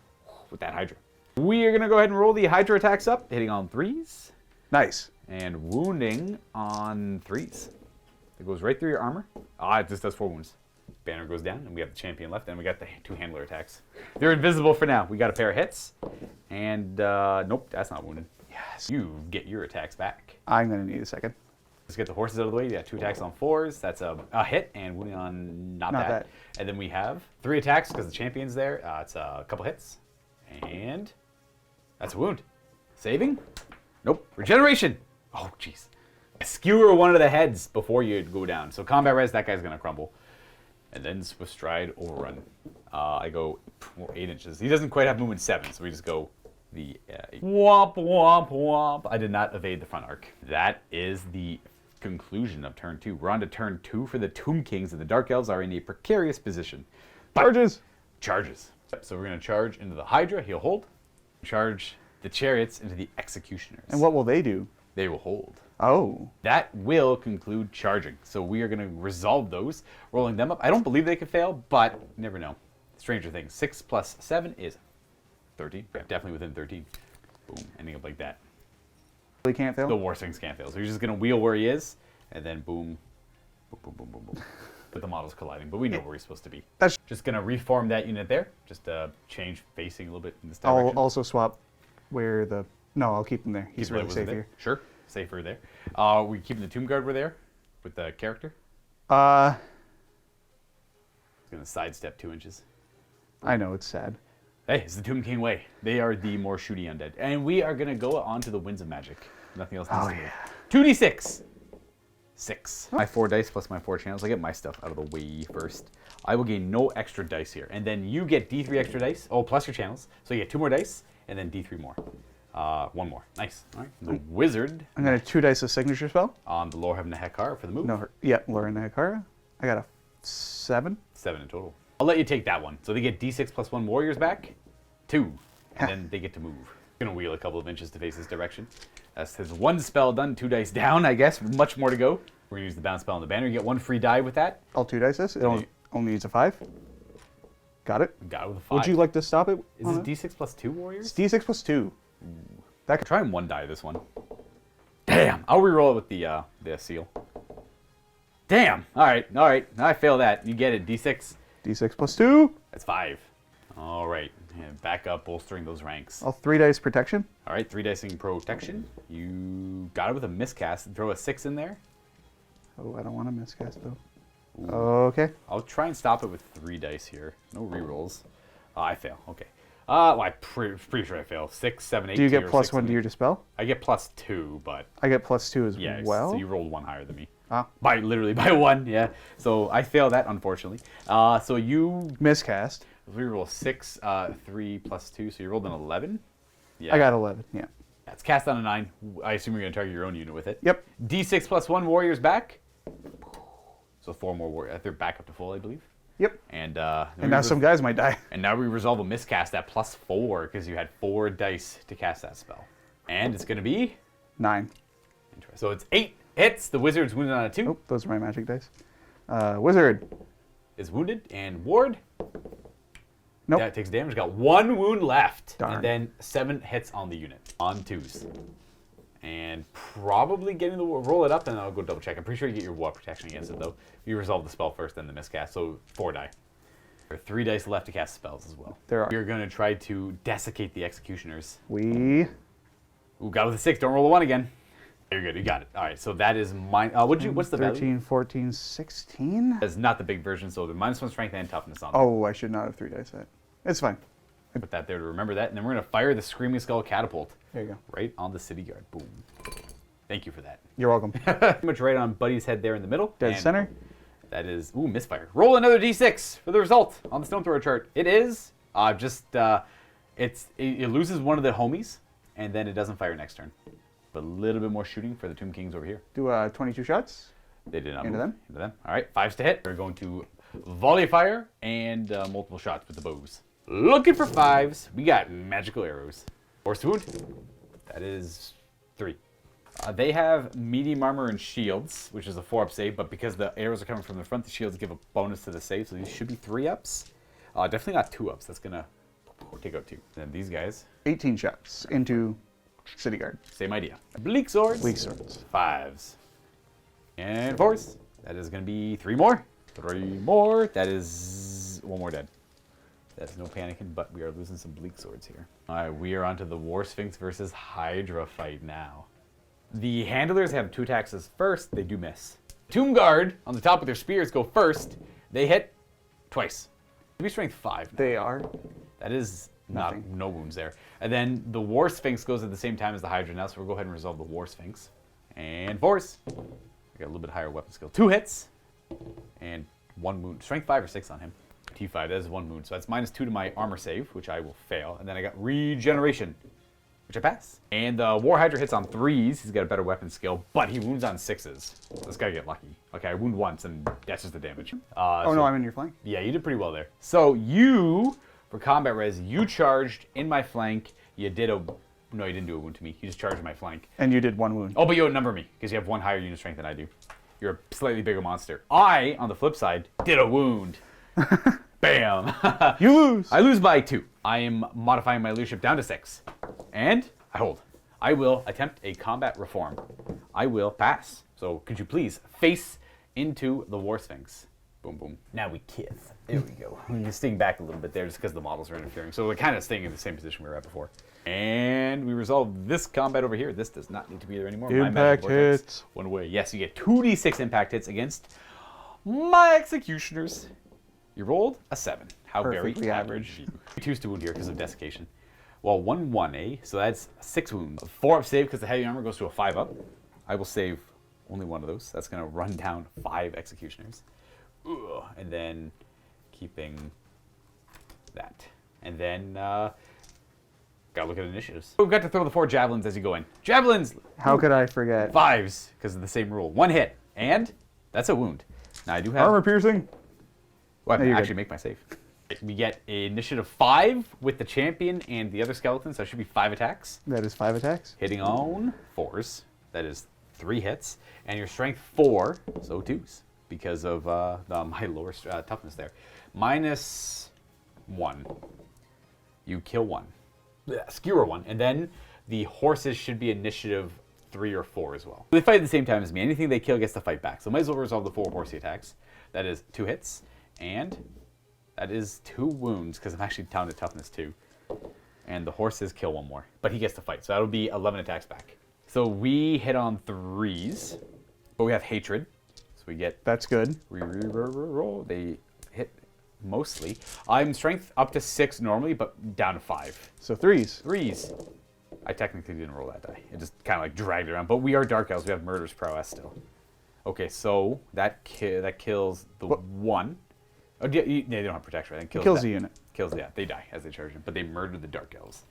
with that Hydra. We are going to go ahead and roll the Hydra attacks up, hitting on 3s. Nice. And wounding on 3s. It goes right through your armor. It just does 4 wounds. banner goes down, and we have the champion left, and we got the 2 handler attacks. They're invisible for now. We got a pair of hits, and nope, that's not wounded. Yes. You get your attacks back. I'm going to need a second. Let's get the horses out of the way. You got 2 attacks on 4s. That's a hit, and wounding on not that. And then we have 3 attacks because the champion's there. It's a couple hits, and that's a wound. Saving? Nope. Regeneration. Oh, jeez. Skewer one of the heads before you go down. So combat res, that guy's going to crumble. And then Swift Stride, Overrun. I go 8 inches. He doesn't quite have movement 7, so we just go the womp, womp, womp. I did not evade the front arc. That is the conclusion of turn 2. We're on to turn 2 for the Tomb Kings, and the Dark Elves are in a precarious position. Charges! Charges. So we're going to charge into the Hydra. He'll hold. Charge the Chariots into the Executioners. And what will they do? They will hold. Oh. That will conclude charging. So we are going to resolve those, rolling them up. I don't believe they could fail, but you never know. Stranger things. 6 plus 7 is 13. Yeah, definitely within 13. Boom. Ending up like that. They can't fail? The War Sphinx can't fail. So he's just going to wheel where he is, and then boom, boom, boom, boom, boom, boom. But the model's colliding, but we know where he's supposed to be. That's just going to reform that unit there. Just change facing a little bit in this direction. I'll also swap where the... No, I'll keep him there. He's really safe here. Sure. Safer there. We keeping the Tomb Guard over there with the character? He's going to sidestep 2 inches. I know, it's sad. Hey, it's the Tomb King way. They are the more shooty undead. And we are going to go on to the Winds of Magic. Nothing else needs to do. 2d6. 6. My 4 dice plus my 4 channels. I get my stuff out of the way first. I will gain no extra dice here. And then you get d3 extra dice. Oh, plus your channels. So you get 2 more dice, and then d3 more. 1 more. Nice. All right. The Wizard. I'm going to 2 dice a signature spell. On the Lore of Nehekar for the move. No, yeah, Lore of Nehekar. I got a 7. 7 in total. I'll let you take that one. So they get d6 plus 1 warriors back. 2. And then they get to move. Going to wheel a couple of inches to face this direction. That's his 1 spell done. 2 dice down, I guess. Much more to go. We're going to use the bounce spell on the banner. You get 1 free die with that. I'll 2 dice this. It only needs a 5. Got it. Got it with a 5. Would you like to stop it? Is it d6 plus 2 warriors? It's d6 plus 2. That could try and 1 die this one. Damn. I'll reroll it with the seal. Damn. All right. I fail that. You get it. D6. D6 plus 2. That's 5. All right. And back up, bolstering those ranks. I'll 3 dice protection. All right. 3 dicing protection. You got it with a miscast. Throw a 6 in there. Oh, I don't want to miscast though. Ooh. Okay. I'll try and stop it with 3 dice here. No rerolls. I fail. Okay. Well, I'm pretty sure I fail. 6, 7, 8. Do you get plus 1 to your dispel? I get plus 2, but... I get plus 2 as well? So you rolled 1 higher than me. Ah. Literally by 1, yeah. So I fail that, unfortunately. So you... Miscast. Reroll 6, 3 plus 2, so you rolled an 11? Yeah. I got 11, yeah. It's cast on a 9. I assume you're going to target your own unit with it. Yep. D6 plus 1 warriors back. So 4 more warriors. They're back up to full, I believe. Yep. And now some guys might die. And now we resolve a miscast at plus 4 because you had 4 dice to cast that spell. And it's going to be 9. Interesting. So it's 8 hits. The wizard's wounded on a 2. Oh, those are my magic dice. Wizard is wounded and ward. Nope. That takes damage. Got 1 wound left. Darn. And then 7 hits on the unit on 2s. And probably getting the roll it up, and I'll go double check. I'm pretty sure you get your wall protection against it, though. You resolve the spell first, then the miscast. So 4 die. There are 3 dice left to cast spells as well. There are. We're going to try to desiccate the executioners. We... Ooh, got with a 6. Don't roll a 1 again. You're good. You got it. All right. So that is mine. What's the 13, value? 14, 16? That's not the big version, so the -1 strength and toughness on it. Oh, I should not have 3 dice that. It's fine. Put that there to remember that. And then we're going to fire the Screaming Skull Catapult. There you go. Right on the city guard. Boom. Thank you for that. You're welcome. Pretty much right on Buddy's head there in the middle. Dead center. That is, misfire. Roll another d6 for the result on the Stone Thrower chart. It is it loses one of the homies, and then it doesn't fire next turn. But a little bit more shooting for the Tomb Kings over here. Do 22 shots. They did not Into move. them. Into them. All right, 5s to hit. We're going to volley fire and multiple shots with the bows. Looking for 5s. We got magical arrows. Force wound. That is 3. They have medium armor and shields, which is a 4-up save, but because the arrows are coming from the front, the shields give a bonus to the save, so these should be 3-ups. Definitely not 2-ups. That's going to take out 2. And these guys. 18 shots into city guard. Same idea. Bleak swords. Bleak swords. 5s. And 4s. That is going to be 3 more. 3 more. That is 1 more dead. That's no panicking, but we are losing some bleak swords here. All right, we are onto the War Sphinx versus Hydra fight now. The handlers have 2 attacks as first. They do miss. Tomb Guard on the top with their spears go first. They hit twice. Maybe strength 5 now. They are. That is Nothing. no wounds there. And then the War Sphinx goes at the same time as the Hydra now, so we'll go ahead and resolve the War Sphinx. And force. I got a little bit higher weapon skill. 2 hits and 1 wound. Strength 5 or 6 on him. T5, that is 1 wound. So that's -2 to my armor save, which I will fail. And then I got regeneration, which I pass. And the War Hydra hits on 3s. He's got a better weapon skill, but he wounds on 6s. This guy get lucky. Okay, I wound once, and that's just the damage. Oh, no, I'm in your flank. Yeah, you did pretty well there. So you, for combat res, you charged in my flank. You did a... No, you didn't do a wound to me. You just charged in my flank. And you did 1 wound. Oh, but you outnumber me, because you have 1 higher unit strength than I do. You're a slightly bigger monster. I, on the flip side, did a wound. Bam! You lose! I lose by 2. I am modifying my leadership down to 6. And I hold. I will attempt a combat reform. I will pass. So could you please face into the War Sphinx? Boom, boom. Now we kiss. There we go. We're staying back a little bit there just because the models are interfering. So we're kind of staying in the same position we were at before. And we resolve this combat over here. This does not need to be there anymore. Impact hits. 1 away. Yes, you get 2d6 impact hits against my executioners. You rolled a 7. How Perfectly very average. 2's to wound here because of desiccation. Well, 1-1, eh? So that's 6 wounds. 4 up save because the heavy armor goes to a 5 up. I will save only 1 of those. That's going to run down 5 executioners. Ugh. And then keeping that. And then, gotta look at initiatives. We've got to throw the 4 javelins as you go in. Javelins! How could I forget? 5s, because of the same rule. 1 hit. And that's a wound. Now I do have... Armor piercing. Well, I you're actually good. make my save. We get initiative 5 with the champion and the other skeletons. That should be 5 attacks. That is 5 attacks. Hitting on 4s. That is 3 hits. And your strength 4, so 2s. Because of my lower toughness there. -1. You kill 1. Skewer 1. And then the horses should be initiative 3 or 4 as well. They fight at the same time as me. Anything they kill gets to fight back. So might as well resolve the 4 horsey attacks. That is 2 hits. And that is 2 wounds, because I'm actually down to toughness 2. And the horses kill 1 more. But he gets to fight. So that'll be 11 attacks back. So we hit on 3s. But we have hatred. So we get... That's good. Roll. They hit mostly. I'm strength up to 6 normally, but down to 5. So 3s. 3s. I technically didn't roll that die. It just kind of like dragged it around. But we are Dark Elves. We have Murder's Prowess still. Okay, so that kills the 1. Oh, yeah, they don't have protection, right? It Kills the unit. Kills, yeah, they die as they charge him. But they murdered the Dark Elves.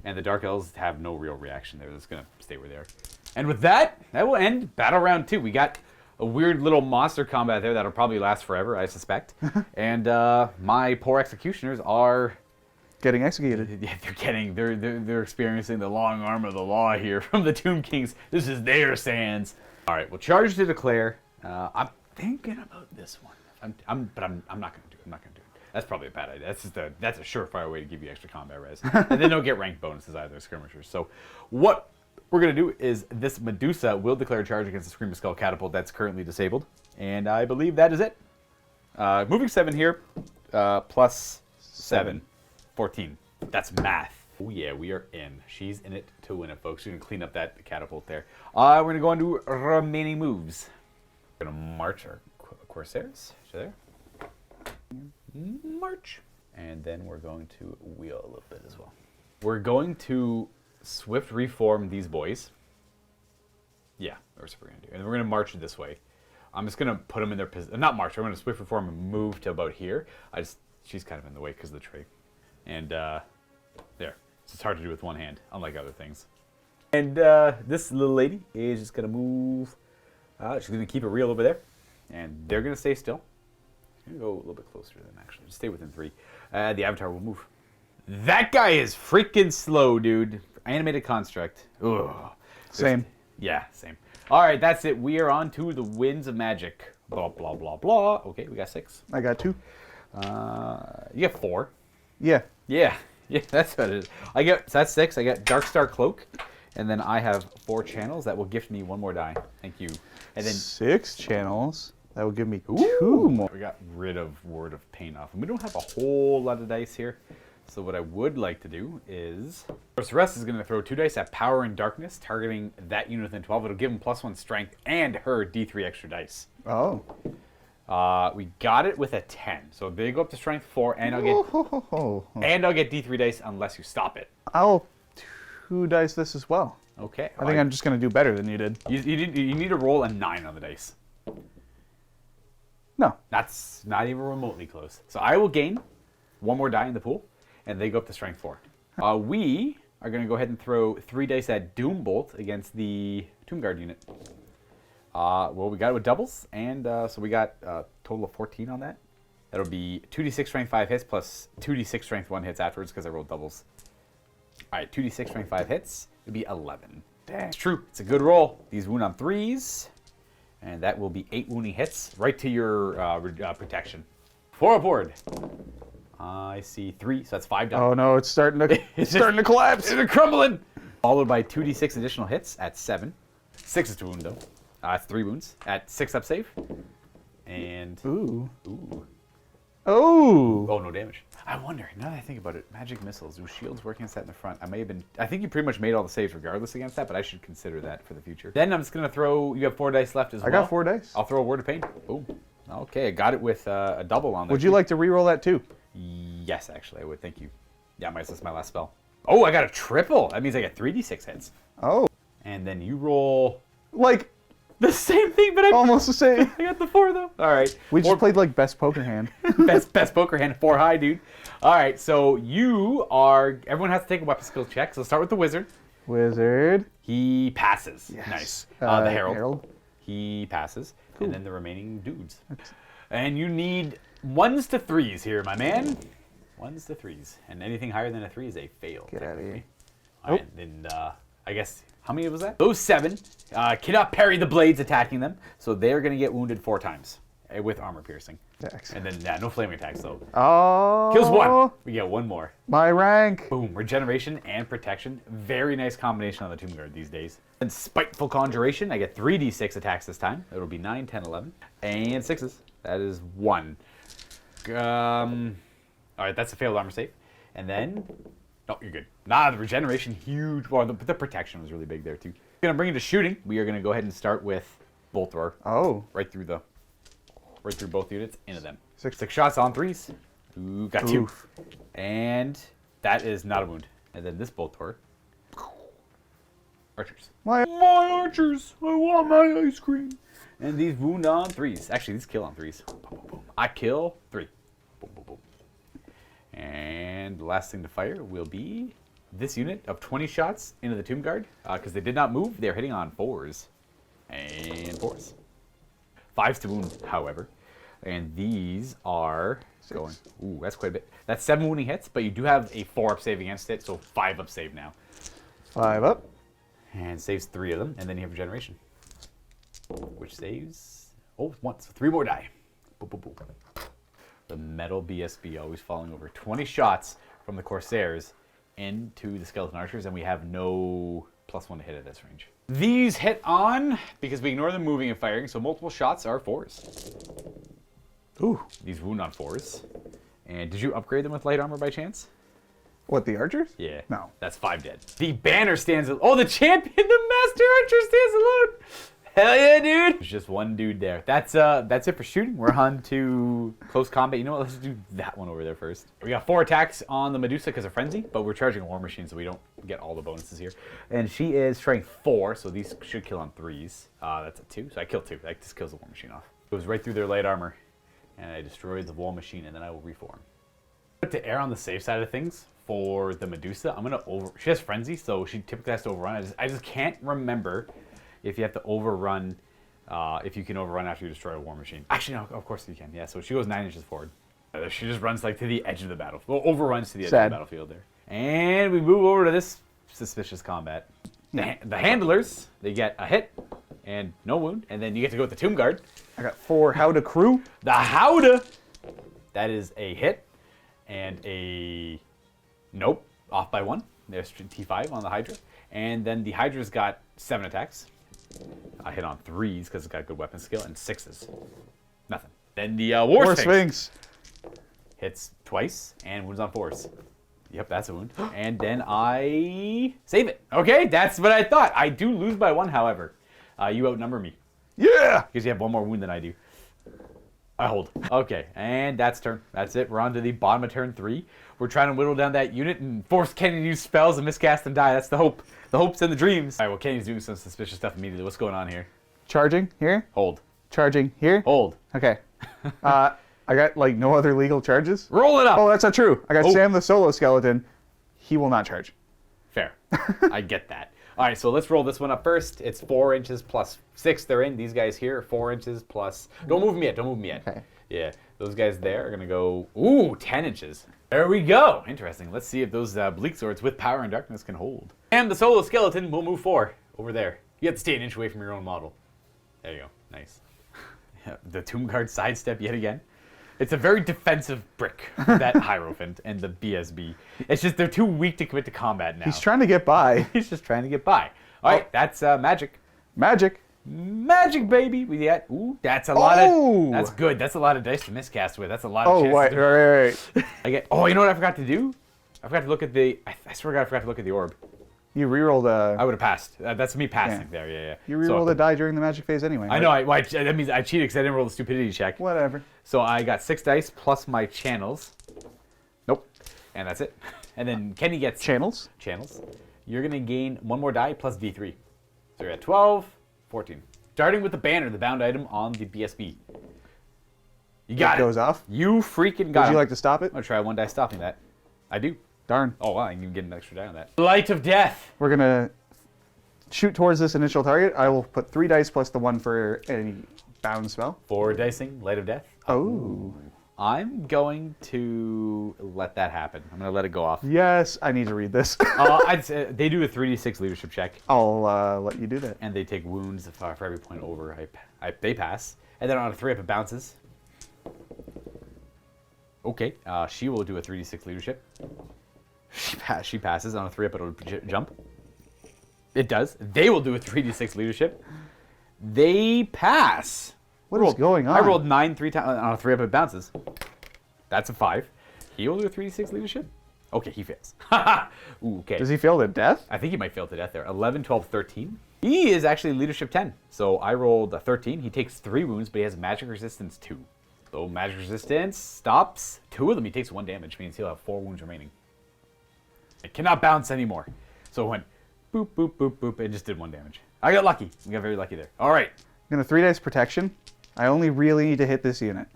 And the Dark Elves have no real reaction. They're just going to stay where they are. And with that, that will end Battle Round 2. We got a weird little monster combat there that'll probably last forever, I suspect. And my poor executioners are... Getting executed. Yeah, they're experiencing the long arm of the law here from the Tomb Kings. This is their sands. All right, well, charge to declare. I'm thinking about this one. I'm not gonna do it. I'm not gonna do it. That's probably a bad idea. That's a surefire way to give you extra combat res, and then don't get rank bonuses either, skirmishers. So, what we're gonna do is this Medusa will declare a charge against the Scream of Skull catapult that's currently disabled, and I believe that is it. Moving 7 here, plus 7, 14. That's math. Oh yeah, we are in. She's in it to win it, folks. We're gonna clean up that catapult there. We're gonna go on to remaining moves. We're gonna march our Corsairs. There. March. And then we're going to wheel a little bit as well. We're going to swift reform these boys. Yeah, that's what we're gonna do. And we're gonna march this way. I'm just gonna put them in their position. Not march. I'm gonna swift reform and move to about here. She's kind of in the way because of the tree. And there. It's hard to do with one hand, unlike other things. And this little lady is just gonna move. She's gonna keep it real over there, and they're gonna stay still. I'm gonna go a little bit closer to them, actually. Just stay within 3. The avatar will move. That guy is freaking slow, dude. Animated construct. Ugh. Same. Yeah, same. All right, that's it. We are on to the Winds of Magic. Blah blah blah blah. Okay, we got 6. I got 2. You got 4. Yeah. Yeah, that's what it is. So that's 6. I got Darkstar Cloak, and then I have 4 channels that will gift me 1 more die. Thank you. And then 6 channels. That will give me Ooh. 2 more. We got rid of Word of Pain off. And we don't have a whole lot of dice here. So what I would like to do is... Sorceress is going to throw 2 dice at Power and Darkness, targeting that unit within 12. It'll give him +1 strength and her D3 extra dice. Oh. We got it with a 10. So they go up to strength 4, and I'll get D3 dice unless you stop it. I'll 2 dice this as well. Okay. I think I'm just going to do better than you did. You need to roll a 9 on the dice. No. That's not even remotely close. So I will gain 1 more die in the pool, and they go up to strength 4. We are going to go ahead and throw 3 dice at Doombolt against the Tomb Guard unit. Well, we got it with doubles, and so we got a total of 14 on that. That'll be 2d6 strength 5 hits plus 2d6 strength 1 hits afterwards because I rolled doubles. All right, 2d6 strength 5 hits. It'll be 11. Dang. It's true. It's a good roll. These wound on 3s, and that will be 8 wounding hits right to your protection. 4 aboard. I see 3, so that's 5 done. Oh no, it's starting to collapse. It's crumbling. Followed by 2d6 additional hits at 7. 6 is to wound though. It's 3 wounds at 6 up save. And Ooh. Ooh. Oh. Oh, no damage. I wonder, now that I think about it, magic missiles, do shields work against that in the front? I think you pretty much made all the saves regardless against that, but I should consider that for the future. Then I'm just going to throw, you have 4 dice left as well. I got 4 dice. I'll throw a Word of Pain. Boom. Okay, I got it with a double on there. Would you like to re-roll that too? Yes, actually, I would. Thank you. Yeah, that's my last spell. Oh, I got a triple. That means I get 3d6 hits. Oh. And then you roll... Like... The same thing, but almost the same. I got the 4 though. All right. We just played like best poker hand. best poker hand, 4 high, dude. All right, so everyone has to take a weapon skill check. So start with the wizard. Wizard. He passes. Yes. Nice. The herald. Herald. He passes. Cool. And then the remaining dudes. And you need 1s to 3s here, my man. 1s to 3s. And anything higher than a 3 is a fail. Get out of here. All right, then I guess... How many was that? Those 7 cannot parry the blades attacking them, so they're going to get wounded 4 times with armor piercing. Dex. And then, no flaming attacks, though. Oh. Kills 1. We get 1 more. My rank. Boom. Regeneration and protection. Very nice combination on the Tomb Guard these days. And Spiteful Conjuration. I get 3d6 attacks this time. It'll be 9, 10, 11. And 6s. That is 1. All right, that's a failed armor save. And then... Oh, you're good. The regeneration, huge. Well, the protection was really big there, too. We're going to bring it to shooting. We are going to go ahead and start with Bolt Thrower. Oh. Right through both units, into them. 6 shots on 3s. Ooh, got 2. Oof. And that is not a wound. And then this Bolt Thrower. Archers. My archers! I want my ice cream! And these wound on 3s. Actually, these kill on 3s. Boom, boom, boom. I kill 3. Boom, boom, boom. And the last thing to fire will be this unit of 20 shots into the Tomb Guard. Because they did not move, they're hitting on 4s. And 4s. 5s to wound, however. And these are 6. going... Ooh, that's quite a bit. That's 7 wounding hits, but you do have a 4 up save against it, so 5 up save now. 5 up. And saves 3 of them, and then you have regeneration. Which saves... Oh, once. 3 more die. Boom, boom, boom. The metal BSB always falling over. 20 shots from the Corsairs into the Skeleton Archers, and we have no +1 to hit at this range. These hit on, because we ignore them moving and firing, so multiple shots are 4s. Ooh. These wound on 4s. And did you upgrade them with light armor by chance? What, the archers? Yeah. No. That's 5 dead. The banner stands... Oh, the champion, the Master Archer stands alone! Hell yeah, dude! There's just 1 dude there. That's it for shooting. We're on to close combat. You know what? Let's do that one over there first. We got 4 attacks on the Medusa because of Frenzy, but we're charging a War Machine, so we don't get all the bonuses here. And she is strength 4, so these should kill on 3s. That's a 2, so I killed 2. That just kills the War Machine off. It goes right through their light armor, and I destroyed the War Machine, and then I will reform. But to err on the safe side of things, for the Medusa, I'm gonna she has Frenzy, so she typically has to overrun. I just can't remember if you have to overrun, if you can overrun after you destroy a War Machine. Actually, no, of course you can. Yeah, so she goes 9 inches forward. She just runs like to the edge of the battlefield. Well, overruns to the edge of the battlefield there. And we move over to this suspicious combat. The handlers, they get a hit and no wound, and then you get to go with the Tomb Guard. I got 4 Howdah crew. The Howdah! That is a hit and a... Nope, off by 1. There's T5 on the Hydra. And then the Hydra's got 7 attacks. I hit on 3s because it's got good weapon skill, and 6s. Nothing. Then the War War Sphinx. Sphinx. Hits twice and wounds on 4s. Yep, that's a wound. And then I save it. Okay, that's what I thought. I do lose by 1, however. You outnumber me. Yeah. Because you have 1 more wound than I do. I hold. Okay, and that's turn. That's it. We're on to the bottom of turn 3. We're trying to whittle down that unit and force Kenny to use spells and miscast and die. That's the hope. The hopes and the dreams. All right, well, Kenny's doing some suspicious stuff immediately. What's going on here? Charging here. Hold. Charging here. Hold. Okay. I got like no other legal charges. Roll it up. Oh, that's not true. I got Sam the solo skeleton. He will not charge. Fair. I get that. All right, so let's roll this one up first. It's 4 inches plus 6 they're in. These guys here, 4 inches plus... Don't move me yet. Don't move me yet. Okay. Yeah, those guys there are going to go... Ooh, 10 inches. There we go. Interesting. Let's see if those bleak swords with power and darkness can hold. And the solo skeleton will move 4 over there. You have to stay an inch away from your own model. There you go. Nice. The Tomb Guard sidestep yet again. It's a very defensive brick, that Hierophant and the BSB. It's just they're too weak to commit to combat now. He's trying to get by. He's just trying to get by. All right, that's magic. Magic. Magic, baby. We got, ooh, that's a lot of... That's good. That's a lot of dice to miscast with. That's a lot of chances. Wait, right. I get... Oh, you know what I forgot to do? I forgot to look at the... I swear to God, I forgot to look at the orb. You rerolled a... I would have passed. That's me passing there, yeah. You rerolled a die during the magic phase anyway. I know. That means I cheated because I didn't roll the stupidity check. Whatever. So I got 6 dice plus my channels. Nope. And that's it. And then Kenny gets... Channels. You're going to gain 1 more die plus D3. So you're at 12, 14. Starting with the banner, the bound item on the BSB. You got it. Goes off. You freaking got it. Would you like to stop it? I'm going to try 1 die stopping that. I do. Darn. Oh, wow. I can get an extra die on that. Light of Death. We're going to shoot towards this initial target. I will put 3 dice plus the 1 for any bound spell. 4 dicing, Light of Death. Oh. I'm going to let that happen. I'm going to let it go off. Yes, I need to read this. I'd say they do a 3d6 leadership check. I'll let you do that. And they take wounds for every point over. They pass. And then on a 3 up, it bounces. Okay, she will do a 3d6 leadership. She passes. On a 3 up, it'll jump. It does. They will do a 3d6 leadership. They pass. What is going on? I rolled 9 3 times. On a 3 up, it bounces. That's a 5. He will do a 3d6 leadership. Okay, he fails. Ooh, okay. Does he fail to death? I think he might fail to death there. 11, 12, 13. He is actually leadership 10. So I rolled a 13. He takes 3 wounds, but he has magic resistance 2. So magic resistance stops 2 of them. He takes 1 damage, means he'll have 4 wounds remaining. It cannot bounce anymore. So it went boop, boop, boop, boop. It just did 1 damage. I got lucky. I got very lucky there. All right. I'm going to 3 dice protection. I only really need to hit this unit.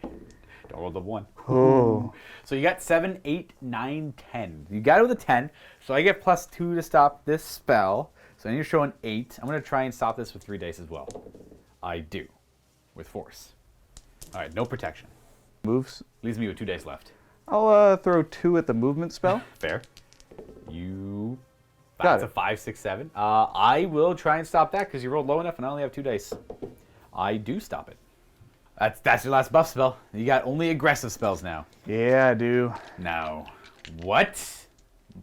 Don't roll the 1. Oh. So you got 7, 8, 9, 10. You got it with a 10. So I get plus 2 to stop this spell. So then you're showing 8. I'm going to try and stop this with 3 dice as well. I do. With force. All right, no protection. Moves. Leaves me with 2 dice left. I'll throw 2 at the movement spell. Fair. You... Got That's it. a 5, 6, 7. I will try and stop that because you rolled low enough and I only have 2 dice. I do stop it. That's your last buff spell. You got only aggressive spells now. Yeah, I do. Now, what,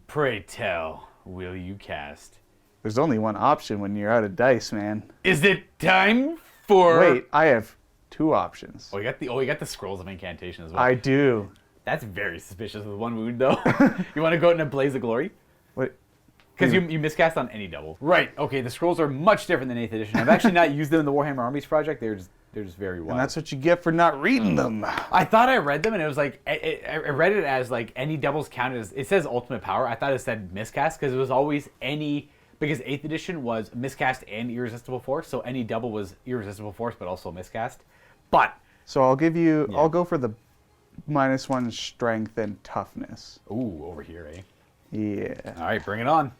pray tell, will you cast? There's only one option when you're out of dice, man. Is it time for... Wait, I have 2 options. Oh, you got the scrolls of incantation as well. I do. That's very suspicious with 1 wound, though. You want to go out in a blaze of glory? Wait. Because you miscast on any double. Right. Okay. The scrolls are much different than 8th edition. I've actually not used them in the Warhammer Armies Project. They're just very wild. And that's what you get for not reading them. I thought I read them and it was like I read it as like any doubles counted as it says ultimate power. I thought it said miscast because it was always any because 8th edition was miscast and irresistible force, so any double was irresistible force but also miscast. But so I'll give you. Yeah. I'll go for the -1 strength and toughness. Ooh, over here, eh? Yeah. All right, bring it on.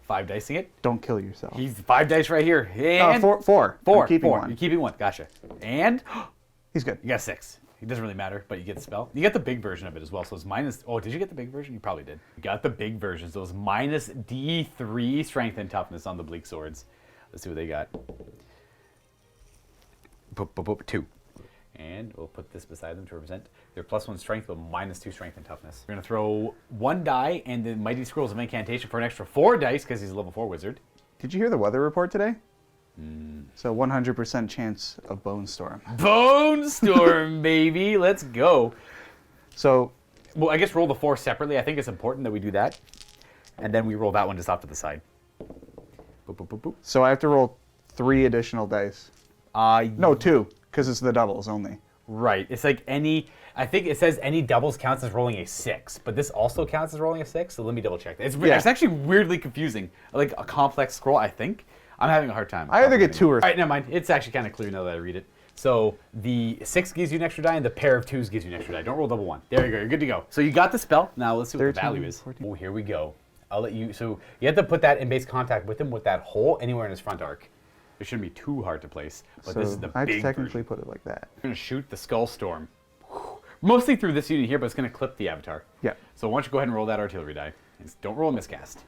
5 dicing it. Don't kill yourself. He's 5 dice right here. And 4. 4. I'm keeping 1. You're keeping 1. Gotcha. And he's good. You got 6. It doesn't really matter, but you get the spell. You get the big version of it as well, so it's minus... Oh, did you get the big version? You probably did. You got the big version, so it's minus D3 strength and toughness on the bleak swords. Let's see what they got. 2. And we'll put this beside them to represent their +1 strength, but -2 strength and toughness. We're going to throw 1 die and the Mighty Scrolls of Incantation for an extra 4 dice, because he's a level 4 wizard. Did you hear the weather report today? So 100% chance of Bone Storm. Bone Storm, baby. Let's go. So, well, I guess roll the 4 separately. I think it's important that we do that. And then we roll that one just off to the side. Boop, boop, boop, boop. so I have to roll 3 additional dice. No, 2, because it's the doubles only. Right. It's like I think it says any doubles counts as rolling a 6, but this also counts as rolling a 6, so let me double check. It's actually weirdly confusing. Like a complex scroll, I think. I'm having a hard time. I either get 2 or... All right, never mind. It's actually kind of clear now that I read it. So the 6 gives you an extra die, and the pair of 2s gives you an extra die. Don't roll double 1. There you go. You're good to go. So you got the spell. Now let's see what 13, the value is. 14. Oh, here we go. I'll let you... So you have to put that in base contact with him with that hole anywhere in his front arc. It shouldn't be too hard to place, but So this is the I big technically version. put it like that. I'm going to shoot the Skull Storm. Mostly through this unit here, but it's going to clip the avatar. Yeah. So why don't you go ahead and roll that artillery die. Don't roll a miscast.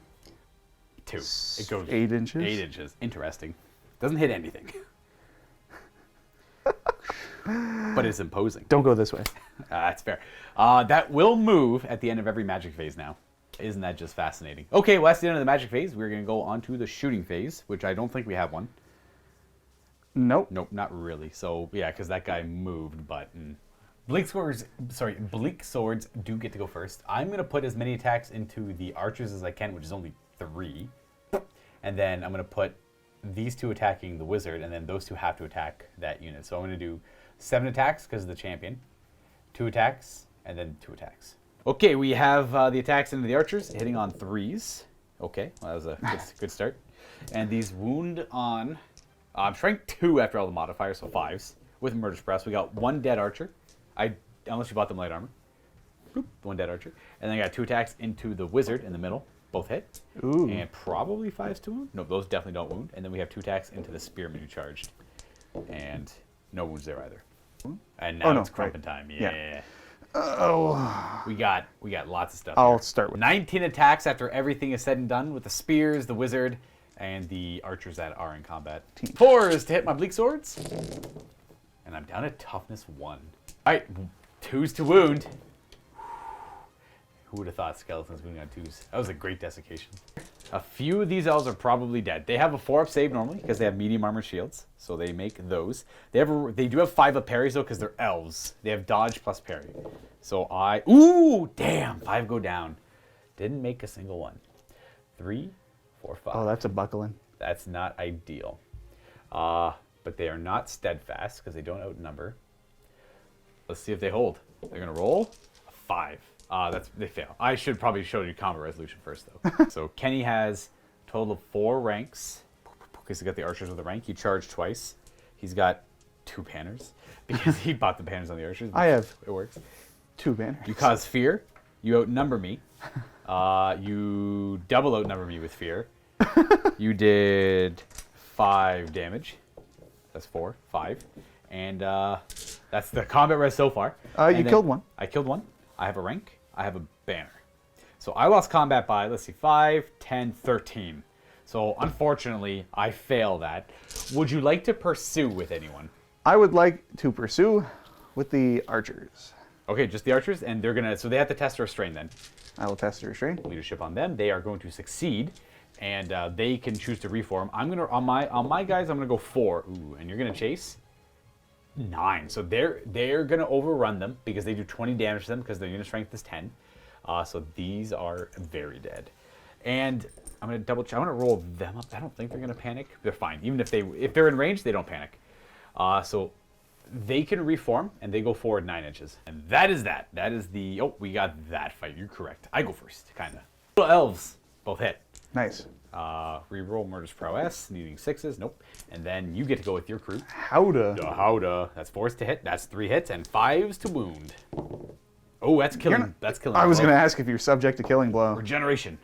2. It goes 8 inches? 8 inches. Interesting. Doesn't hit anything. But it's imposing. Don't go this way. That's fair. That will move at the end of every magic phase now. Isn't that just fascinating? Okay, well, that's the end of the magic phase. We're going to go on to the shooting phase, which I don't think we have one. Nope. Nope, not really. So, yeah, because that guy moved, but... Bleak swords do get to go first. I'm going to put as many attacks into the archers as I can, which is only 3. And then I'm going to put these 2 attacking the wizard, and then those 2 have to attack that unit. So I'm going to do 7 attacks because of the champion, 2 attacks, and then 2 attacks. Okay, we have the attacks into the archers, hitting on 3s. Okay, well, that was a good start. And these wound on... I'm strength 2 after all the modifiers, so 5s. With Murder's Press, we got 1 dead archer. Unless you bought them light armor. Boop, 1 dead archer. And then I got 2 attacks into the wizard in the middle. Both hit. Ooh. And probably 5s to wound. No, those definitely don't wound. And then we have 2 attacks into the spearman who charged. And no wounds there either. And now it's crumping time. Yeah. Oh. We got lots of stuff. I'll start with 19 attacks after everything is said and done with the spears, the wizard, and the archers that are in combat. 4s to hit my bleak swords. And I'm down at toughness 1. All right, 2s to wound. Who would have thought skeletons wounding on 2s? That was a great desiccation. A few of these elves are probably dead. They have a 4-up save normally because they have medium armor shields, so they make those. They do have 5-up parries though because they're elves. They have dodge plus parry. So ooh, damn, 5 go down. Didn't make a single one. 3, 4, 5. Oh, that's a buckling. That's not ideal. But they are not steadfast because they don't outnumber. Let's see if they hold. They're gonna roll a 5. They fail. I should probably show you combat resolution first though. So Kenny has a total of 4 ranks. Because he's got the archers with a rank. He charged twice. He's got 2 banners because he bought the banners on the archers. It works. 2 banners. You cause fear. You outnumber me. You double outnumber me with fear. You did 5 damage. That's 4, 5. And that's the combat res so far. You killed 1. I killed 1. I have a rank. I have a banner. So I lost combat by, let's see, 5, 10, 13. So unfortunately, I fail that. Would you like to pursue with anyone? I would like to pursue with the archers. Okay, just the archers, and so they have to test or restrain then. I will test the restraint. Leadership on them. They are going to succeed, and they can choose to reform. I'm gonna on my guys. I'm gonna go 4. Ooh, and you're gonna chase 9. So they're gonna overrun them because they do 20 damage to them because their unit strength is 10. So these are very dead. And I'm gonna double check. I'm gonna roll them up. I don't think they're gonna panic. They're fine. Even if they're in range, they don't panic. So they can reform and they go forward 9 inches. And that is that. That is the we got that fight. You're correct. I go first, kinda. Little elves both hit. Nice. Reroll Murder's Prowess, needing 6s. Nope. And then you get to go with your crew. Howda. Howda. That's 4s to hit. That's 3 hits and 5s to wound. Oh, that's killing. That's killing. I was going to ask if you're subject to killing blow. Regeneration.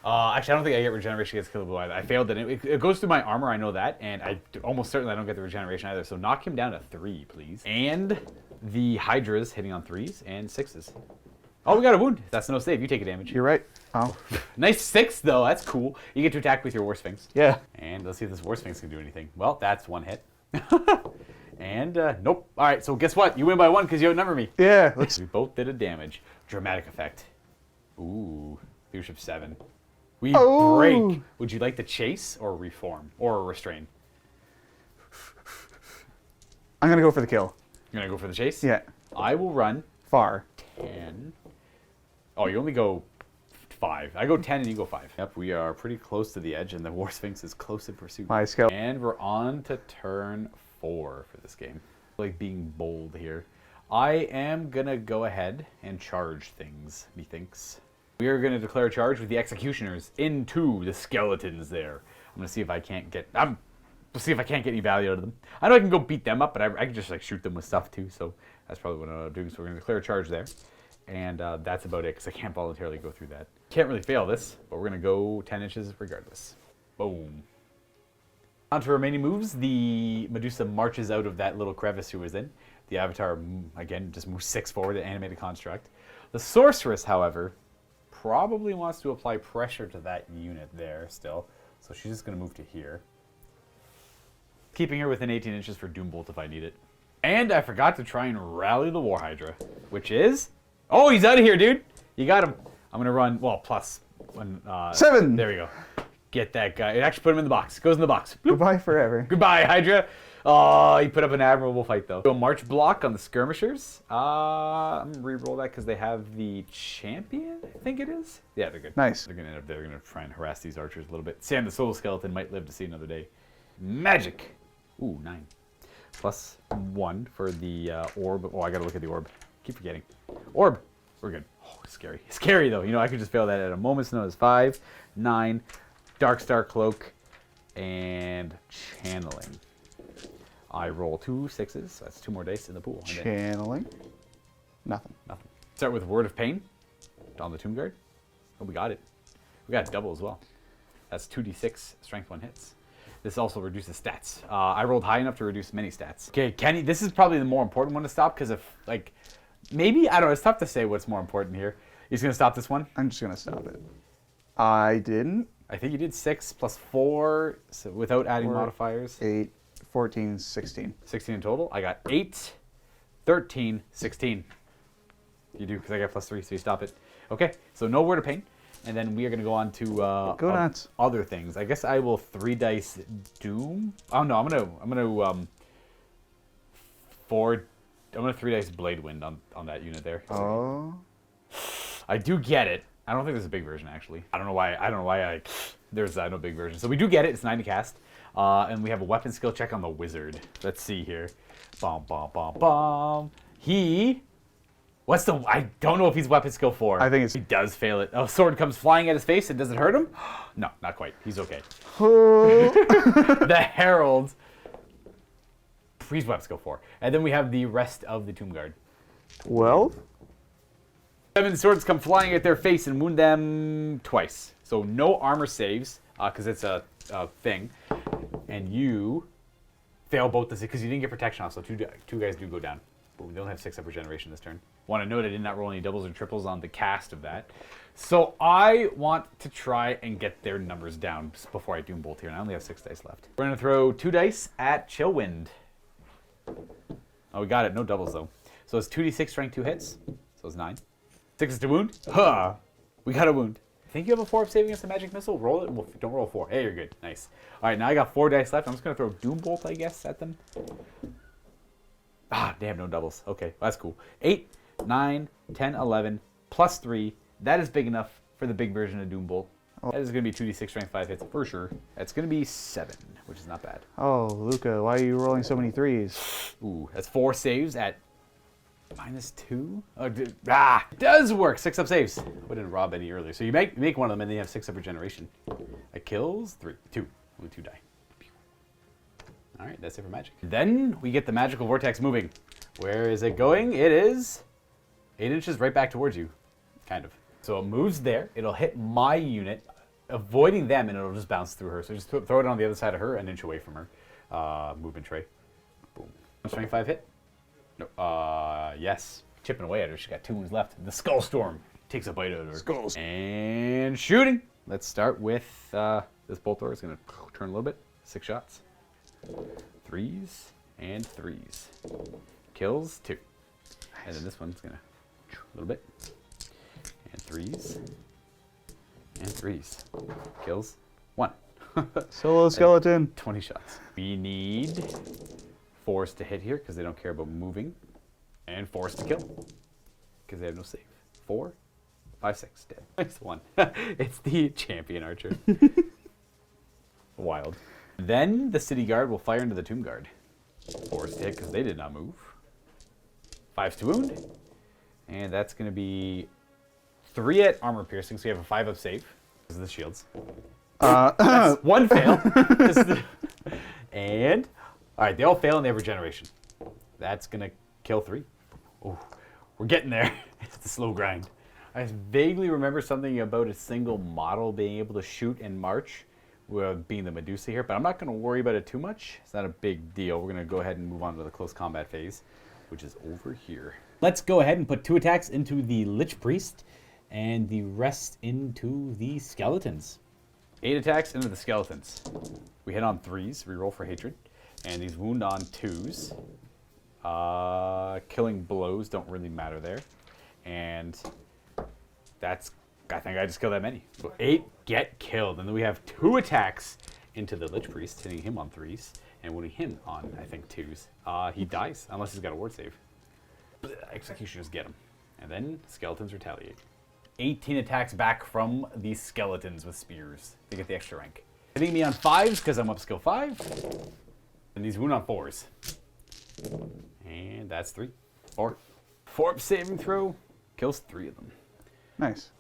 Actually, I don't think I get regeneration against killing blow either. I failed it. It goes through my armor. I know that, and almost certainly I don't get the regeneration either. So knock him down to 3, please. And the Hydras hitting on 3s and 6s. Oh, we got a wound. That's no save. You take a damage. You're right. Oh. Nice 6 though. That's cool. You get to attack with your War Sphinx. Yeah. And let's see if this War Sphinx can do anything. Well, that's 1 hit. And nope. All right. So guess what? You win by 1 because you outnumber me. Yeah. We both did a damage. Dramatic effect. Ooh. Leadership 7. We break. Would you like to chase or reform or restrain? I'm going to go for the kill. You're going to go for the chase? Yeah. I will run Far. 10. Oh, you only go 5. I go 10 and you go 5. Yep, we are pretty close to the edge, and the War Sphinx is close in pursuit. My skill. And we're on to turn 4 for this game. Like being bold here. I am going to go ahead and charge things, methinks. We are going to declare a charge with the executioners into the skeletons there. I'm going to see if I can't get... We'll see if I can't get any value out of them. I know I can go beat them up, but I can just like shoot them with stuff too, so that's probably what I'm doing. So we're going to declare a charge there. And that's about it, because I can't voluntarily go through that. Can't really fail this, but we're going to go 10 inches regardless. Boom. On to remaining moves, the Medusa marches out of that little crevice she was in. The Avatar, again, just moves 6 forward, the animated construct. The Sorceress, however, probably wants to apply pressure to that unit there still. So she's just going to move to here. Keeping her within 18 inches for Doombolt if I need it. And I forgot to try and rally the War Hydra, which is... Oh, he's out of here, dude! You got him. I'm going to run, well, plus... 7! There we go. Get that guy. Actually, put him in the box. Goes in the box. Bloop. Goodbye forever. Goodbye, Hydra. Oh, he put up an admirable fight, though. So march block on the skirmishers. I'm going to re-roll that because they have the champion, I think it is. Yeah, they're good. Nice. They're going to end up there. They're going to try and harass these archers a little bit. Sam, the soul skeleton, might live to see another day. Magic. Ooh, 9. Plus 1 for the orb. Oh, I got to look at the orb. Keep forgetting. Orb. We're good. Oh, scary. Scary, though. You know, I could just fail that at a moment's notice. 5, 9, Dark Star Cloak, and Channeling. I roll 2 6s. So that's 2 more dice in the pool. Channeling. Nothing. Nothing. Start with Word of Pain on the Tomb Guard. Oh, we got it. We got double as well. That's 2d6 strength 1 hits. This also reduces stats. I rolled high enough to reduce many stats. Okay, Kenny, this is probably the more important one to stop because if, like, maybe, I don't know, it's tough to say what's more important here. He's going to stop this one? I'm just going to stop it. I didn't. I think you did 6 plus 4 so without adding 4, modifiers. 8, 14, 16. 16 in total. I got 8, 13, 16. You do, because I got plus 3, so you stop it. Okay, so no Word of Pain. And then we are going to go on to Go nuts. Other things. I guess I will 3 dice Doom. Oh no, I'm gonna 3 dice Blade Wind on that unit there. Oh. I do get it. I don't think there's a big version actually. I don't know why there's no big version. So we do get it. It's 9 to cast. And we have a weapon skill check on the wizard. Let's see here. Bom bom bom bom. I don't know if he's weapon skill 4. I think it's... He does fail it. A sword comes flying at his face and does it hurt him? No, not quite. He's okay. The Herald. He's weapon skill 4. And then we have the rest of the Tomb Guard. 12? 7 swords come flying at their face and wound them twice. So no armor saves, because it's a thing. And you fail both the because you didn't get protection off, so two guys do go down. Boom, they only have 6 up regeneration this turn. Want to note I did not roll any doubles or triples on the cast of that. So I want to try and get their numbers down before I Doom Bolt here, and I only have 6 dice left. We're going to throw 2 dice at Chillwind. Oh, we got it. No doubles, though. So it's 2d6 strength 2 hits. So it's 9. 6 is to wound. Huh. We got a wound. I think you have a 4 up save against a magic missile. Roll it. Well, don't roll 4. Hey, you're good. Nice. All right, now I got 4 dice left. I'm just going to throw Doom Bolt, I guess, at them. Ah, damn, no doubles. Okay, well, that's cool. 8, 9, 10, 11, plus 3. That is big enough for the big version of Doom Bolt. That is going to be 2d6 strength 5 hits for sure. That's going to be 7, which is not bad. Oh, Luka, why are you rolling so many 3s? Ooh, that's 4 saves at -2. Oh, it does work. 6 up saves. We didn't rob any earlier. So you make one of them and then you have 6 up regeneration. That kills 2. Only 2 die. All right, that's it for magic. Then we get the magical vortex moving. Where is it going? It is 8 inches right back towards you, kind of. So it moves there. It'll hit my unit, avoiding them, and it'll just bounce through her. So just throw it on the other side of her, an inch away from her. Movement tray. Boom. Strength 5 hit? No. Yes. Chipping away at her. She's got 2 wounds left. The Skull Storm takes a bite out of her. Skulls. And shooting. Let's start with this bolt thrower is going to turn a little bit. 6 shots. 3s and 3s. Kills 2. And then this one's going to a little bit. And 3s. And 3s. Kills 1. Solo skeleton. 20 shots. We need forced to hit here because they don't care about moving, and forced to kill because they have no save. 4, 5, 6, dead. Nice one. It's the champion archer. Wild. Then the city guard will fire into the tomb guard. Forced to hit because they did not move. 5 to wound, and that's going to be 3 at armor piercing, so you have a 5 up save because of the shields. That's 1 fail. And, all right, they all fail and they have regeneration. That's going to kill 3. Oh, we're getting there. It's the slow grind. I vaguely remember something about a single model being able to shoot and march, being the Medusa here, but I'm not going to worry about it too much. It's not a big deal. We're going to go ahead and move on to the close combat phase, which is over here. Let's go ahead and put 2 attacks into the Lich Priest and the rest into the skeletons. 8 attacks into the skeletons. We hit on 3s, reroll for hatred, and these wound on 2s. Killing blows don't really matter there. And that's, I think I just killed that many. So 8 get killed, and then we have 2 attacks into the Lich Priest, hitting him on 3s, and wounding him on, I think, 2s. He dies, unless he's got a ward save. Executioners get him. And then skeletons retaliate. 18 attacks back from these skeletons with spears. They get the extra rank. Hitting me on 5s because I'm up skill 5. And these wound on 4s. And that's 3. 4. 4 saving throw. Kills 3 of them. Nice.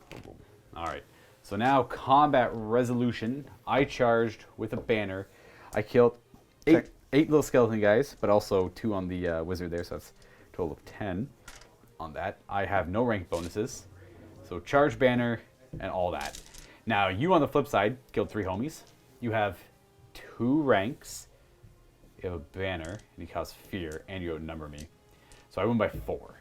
All right. So now combat resolution. I charged with a banner. I killed 8 little skeleton guys, but also 2 on the wizard there. So that's a total of 10 on that. I have no rank bonuses. So charge banner and all that. Now you on the flip side killed 3 homies. You have 2 ranks. You have a banner and you cause fear and you outnumber me. So I win by 4.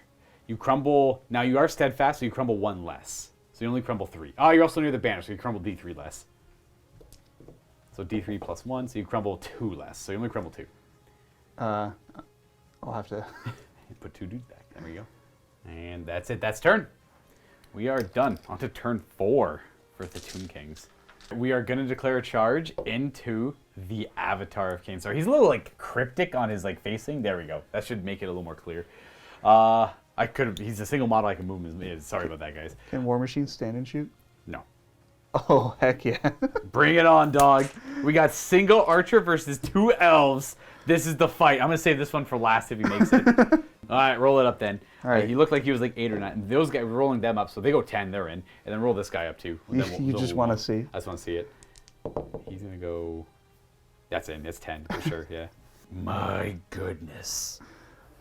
You crumble. Now you are steadfast, so you crumble 1 less. So you only crumble 3. Oh, you're also near the banner, so you crumble D3 less. So D3 plus 1, so you crumble 2 less. So you only crumble 2. I'll have to put 2 dudes back. There we go. And that's it. That's turn. We are done. On to turn 4 for the Tomb Kings. We are going to declare a charge into the Avatar of Cain. So he's a little like cryptic on his like facing. There we go. That should make it a little more clear. He's a single model I can move him. Sorry about that, guys. Can War Machine stand and shoot? No. Oh, heck yeah. Bring it on, dog. We got single archer versus 2 elves. This is the fight. I'm going to save this one for last if he makes it. All right, roll it up then. All right. He looked like he was like 8 or 9. Those guys, we're rolling them up, so they go 10, they're in. And then roll this guy up too. You just want to see? I just want to see it. He's going to go... That's in. It's 10 for sure, yeah. My goodness.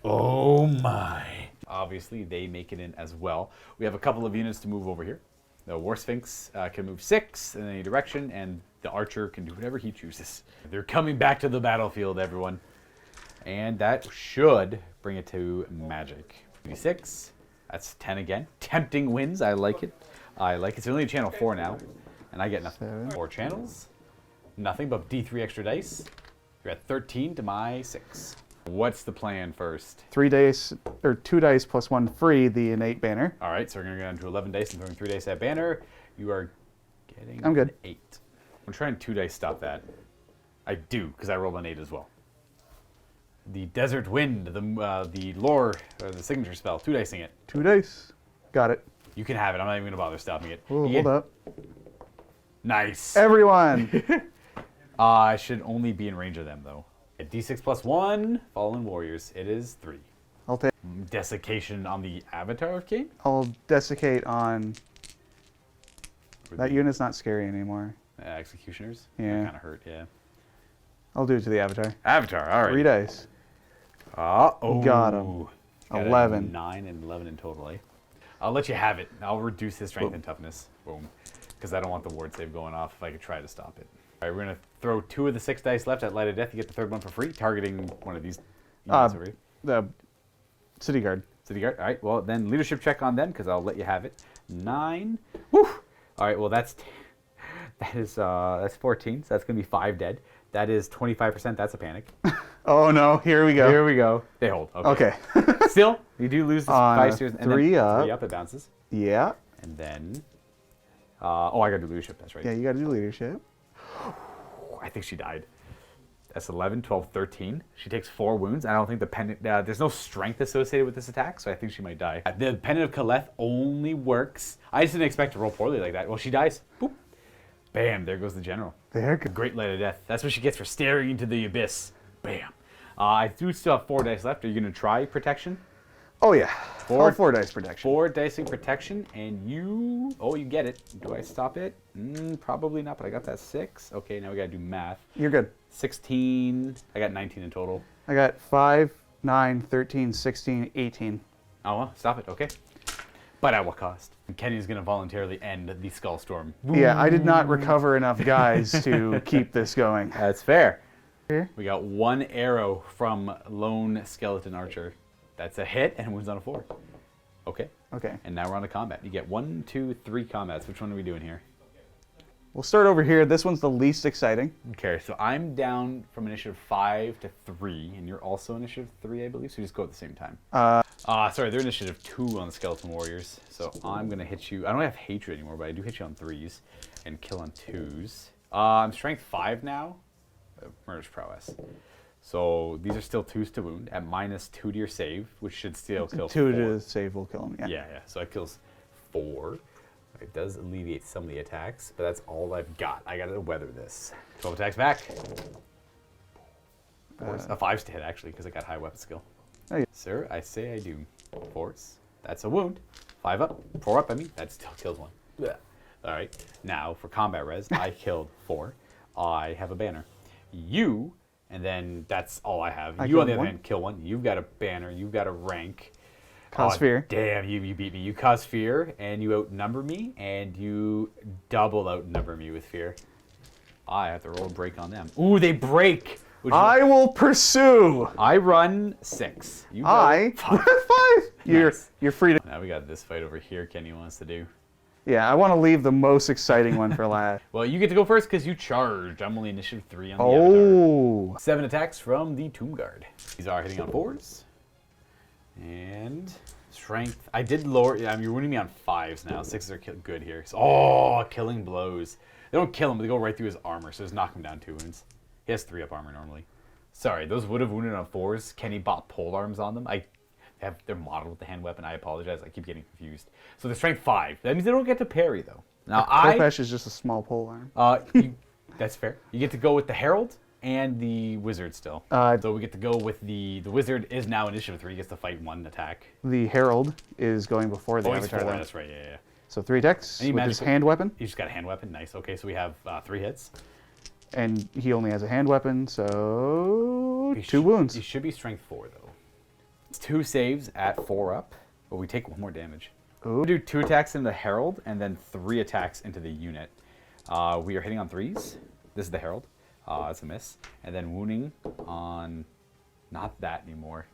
Oh my. Obviously, they make it in as well. We have a couple of units to move over here. The War Sphinx can move 6 in any direction, and the Archer can do whatever he chooses. They're coming back to the battlefield, everyone. And that should bring it to magic. 6. That's 10 again. Tempting wins. I like it. I like it. It's only channel 4 now, and I get nothing. 7. 4 channels. Nothing but D3 extra dice. You're at 13 to my 6. What's the plan first? 3 dice, or 2 dice plus 1 free, the innate banner. All right, so we're going to go down to 11 dice and throwing 3 dice at banner. You are getting I'm good. an 8. I'm trying 2 dice stop that. I do, because I rolled an 8 as well. The Desert Wind, the lore, or the signature spell, 2 dicing it. 2 dice. Got it. You can have it. I'm not even going to bother stopping it. Ooh, hold up. Nice. Everyone. I should only be in range of them, though. At D6 plus 1, Fallen Warriors. It is 3. I'll take. Desiccation on the Avatar of Cain? I'll desiccate on. That unit's not scary anymore. Executioners? Yeah. That kind of hurt, yeah. I'll do it to the Avatar. Avatar, all right. 3 dice. Oh. Got him. 11. 9 and 11 in total, eh? I'll let you have it. I'll reduce his strength and toughness. Boom. Because I don't want the ward save going off if I could try to stop it. All right, we're going to throw 2 of the 6 dice left at Light of Death. You get the 3rd one for free, targeting one of these units over here. The City Guard. City Guard. All right, well, then leadership check on them because I'll let you have it. 9. Woo! All right, well, that's 14, so that's going to be 5 dead. That is 25%. That's a panic. Oh, no. Here we go. Here we go. They hold. Okay. Still, you do lose the 5 series. And 3 then up. 3 up, it bounces. Yeah. And then... I got to do leadership. That's right. Yeah, you got to do leadership. I think she died. That's 11, 12, 13. She takes 4 wounds. I don't think the pendant, there's no strength associated with this attack, so I think she might die. The pendant of Kaleth only works. I just didn't expect to roll poorly like that. Well, she dies. Boop. Bam, there goes the general. There goes. Great light of death. That's what she gets for staring into the abyss. Bam. I do still have 4 dice left. Are you going to try protection? Oh, yeah. 4 dice protection. 4 dicing protection, and you... Oh, you get it. Do I stop it? Probably not, but I got that 6. Okay, now we got to do math. You're good. 16. I got 19 in total. I got 5, 9, 13, 16, 18. Oh, well, stop it. Okay. But at what cost? Kenny's going to voluntarily end the Skull Storm. Yeah, I did not recover enough guys to keep this going. That's fair. Here. We got 1 arrow from Lone Skeleton Archer. That's a hit and wins on a 4. Okay. Okay. And now we're on to combat. You get 1, 2, 3 combats. Which one are we doing here? We'll start over here. This one's the least exciting. Okay, so I'm down from initiative 5 to 3, and you're also initiative 3, I believe. So we just go at the same time. Sorry, they're initiative 2 on the Skeleton Warriors. So I'm gonna hit you. I don't have hatred anymore, but I do hit you on 3s and kill on 2s. I'm strength 5 now. Murder's prowess. So these are still 2s to wound at -2 to your save, which should still kill 2 4. to save will kill him. Yeah. Yeah. So it kills 4. It does alleviate some of the attacks, but that's all I've got. I gotta weather this. 12 attacks back. 5s to hit actually, because I got high weapon skill. Oh, yeah. Sir, I say I do. 4s. That's a wound. 5 up. 4 up. I mean, that still kills 1. Blech. All right. Now for combat res, I killed 4. I have a banner. You. And then that's all I have. You, on the other hand, kill 1. You've got a banner. You've got a rank. Cause fear. Damn, you beat me. You cause fear, and you outnumber me, and you double outnumber me with fear. I have to roll a break on them. Ooh, they break! I will pursue. I run 6. You I 5. You're free to. Now we got this fight over here Kenny wants to do. Yeah, I want to leave the most exciting one for last. Well, you get to go first because you charged. I'm only initiative 3 on the Avatar. 7 attacks from the Tomb Guard. These are hitting on 4s. And strength. I did lower. You're winning me on 5s now. 6s are good here. So, killing blows. They don't kill him, but they go right through his armor. So just knock him down 2 wounds. He has 3 up armor normally. Sorry, those would have wounded on 4s. Kenny bought pole arms on them. They're modeled with the hand weapon. I apologize. I keep getting confused. So they're strength 5. That means they don't get to parry though. Now Kopesh is just a small pole arm. That's fair. You get to go with the Herald and the Wizard still. So we get to go with the Wizard is now initiative 3. He gets to fight 1 attack. The Herald is going before the Avatar. 4, that's right. Yeah. So 3 attacks with his hand weapon. He's just got a hand weapon. Nice. Okay, so we have 3 hits. And he only has a hand weapon, so 2 wounds. He should be strength 4 though. It's 2 saves at 4 up, but we take 1 more damage. Ooh. We'll do 2 attacks into the Herald and then 3 attacks into the unit. We are hitting on 3s. This is the Herald. It's a miss. And then wounding on not that anymore.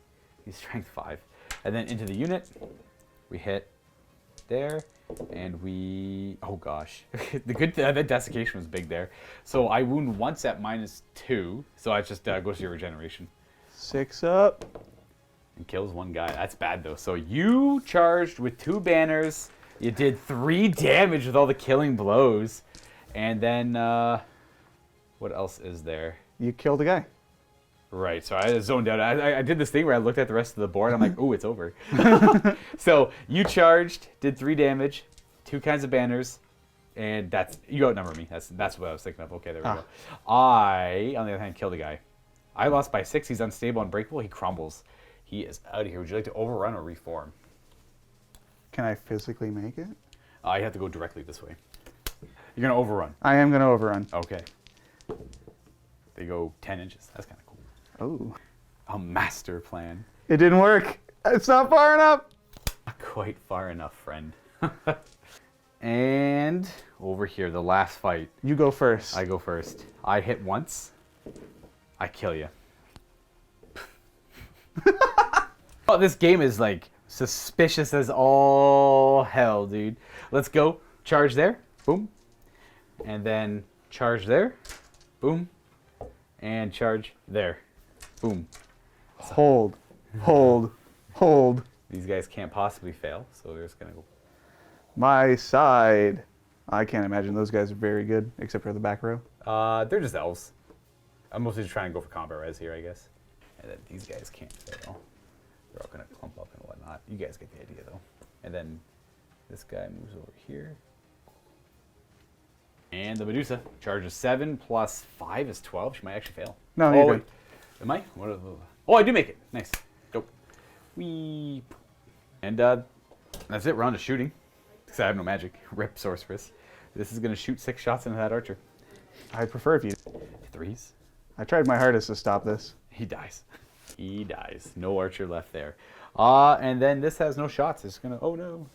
He's strength 5. And then into the unit, we hit there, and we, oh gosh. That desiccation was big there. So I wound once at -2, so I just goes to your regeneration. 6 up. And kills 1 guy. That's bad though. So you charged with 2 banners. You did 3 damage with all the killing blows. And then, what else is there? You killed a guy. Right, so I zoned out. I did this thing where I looked at the rest of the board. I'm like, ooh, it's over. So you charged, did 3 damage, 2 kinds of banners, and you outnumber me. That's what I was thinking of. Okay, there we go. I, on the other hand, killed a guy. I lost by 6. He's unstable, unbreakable. He crumbles. He is out of here. Would you like to overrun or reform? Can I physically make it? You have to go directly this way. You're going to overrun. I am going to overrun. Okay. They go 10 inches. That's kind of cool. Oh. A master plan. It didn't work. It's not far enough. Not quite far enough, friend. And over here, the last fight. You go first. I go first. I hit once. I kill you. Oh, this game is like suspicious as all hell, dude. Let's go. Charge there. Boom. And then charge there. Boom. And charge there. Boom. Hold. Hold. Hold. These guys can't possibly fail, so they're just going to go. My side. I can't imagine those guys are very good, except for the back row. They're just elves. I'm mostly just trying to go for combat res here, I guess. And then these guys can't fail. They're all going to clump up and whatnot. You guys get the idea, though. And then this guy moves over here. And the Medusa charges 7 plus 5 is 12. She might actually fail. No, you're good. Am I? What are the... Oh, I do make it. Nice. Dope. Whee. And that's it. We're on to shooting. Because I have no magic. Rip sorceress. This is going to shoot 6 shots into that archer. I prefer if you... 3s. I tried my hardest to stop this. He dies. He dies. No archer left there. And then this has no shots. It's going to... Oh, no.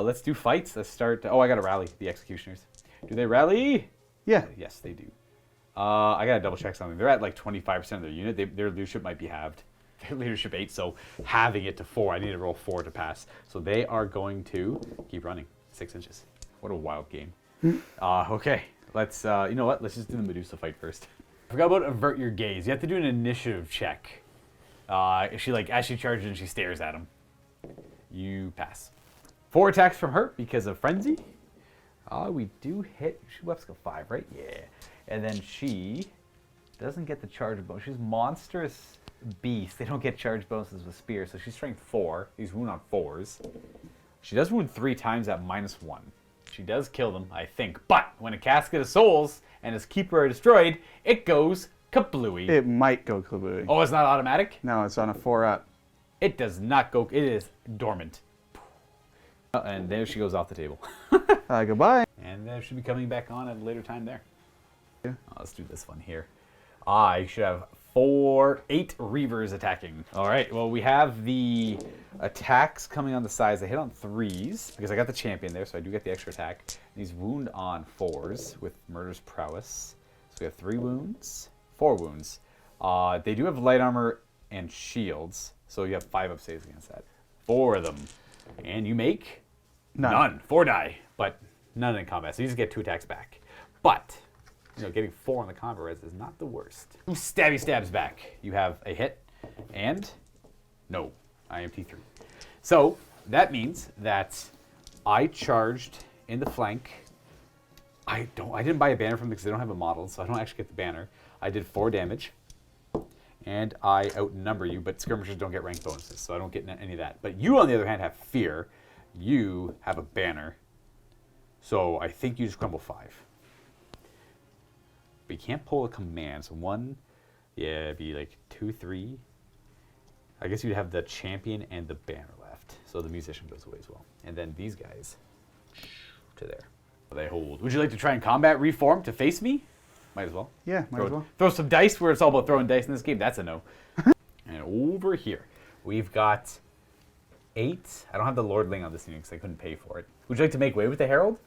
Let's do fights. Let's start... Oh, I got to rally the executioners. Do they rally? Yeah. Yes, they do. I got to double check something. They're at like 25% of their unit. Their leadership might be halved. Their leadership 8, so halving it to 4. I need to roll 4 to pass. So they are going to keep running 6 inches. What a wild game. Okay, let's, you know what? Let's just do the Medusa fight first. I forgot about avert your gaze. You have to do an initiative check. If she, like, as she charges and she stares at him, you pass. 4 attacks from her because of frenzy. We do hit. She weapons skill 5, right? Yeah. And then she doesn't get the charge bonus. She's monstrous beast. They don't get charge bonuses with spear, so she's strength 4. These wound on 4s. She does wound 3 times at -1. She does kill them, I think. But when a casket of souls and his keeper are destroyed, it goes kablooey. It might go kablooey. Oh, it's not automatic? No, it's on a 4-up. It does not go. It is dormant. And there she goes off the table. Goodbye. And she'll be coming back on at a later time there. Yeah. Let's do this one here. I should have 8 Reavers attacking. All right, well, we have the attacks coming on the sides. They hit on 3s because I got the champion there, so I do get the extra attack. And these wound on 4s with Murder's Prowess. So we have 3 wounds, 4 wounds. They do have light armor and shields, so you have 5 up saves against that. 4 of them. And you make none. 4 die, but none in combat. So you just get 2 attacks back. But, you know, getting 4 on the combat res is not the worst. 2 stabby stabs back. You have a hit and no IMT3. So that means that I charged in the flank. I didn't buy a banner from them because they don't have a model, so I don't actually get the banner. I did 4 damage. And I outnumber you, but skirmishers don't get rank bonuses, so I don't get any of that. But you, on the other hand, have fear. You have a banner, so I think you just crumble 5. But you can't pull a command, so 1, yeah, it'd be like 2, 3. I guess you'd have the champion and the banner left, so the musician goes away as well. And then these guys, to there. They hold. Would you like to try and combat reform to face me? Might as well. Yeah, might as well. Throw some dice where it's all about throwing dice in this game. That's a no. And over here, we've got 8. I don't have the Lordling on this unit because I couldn't pay for it. Would you like to make way with the Herald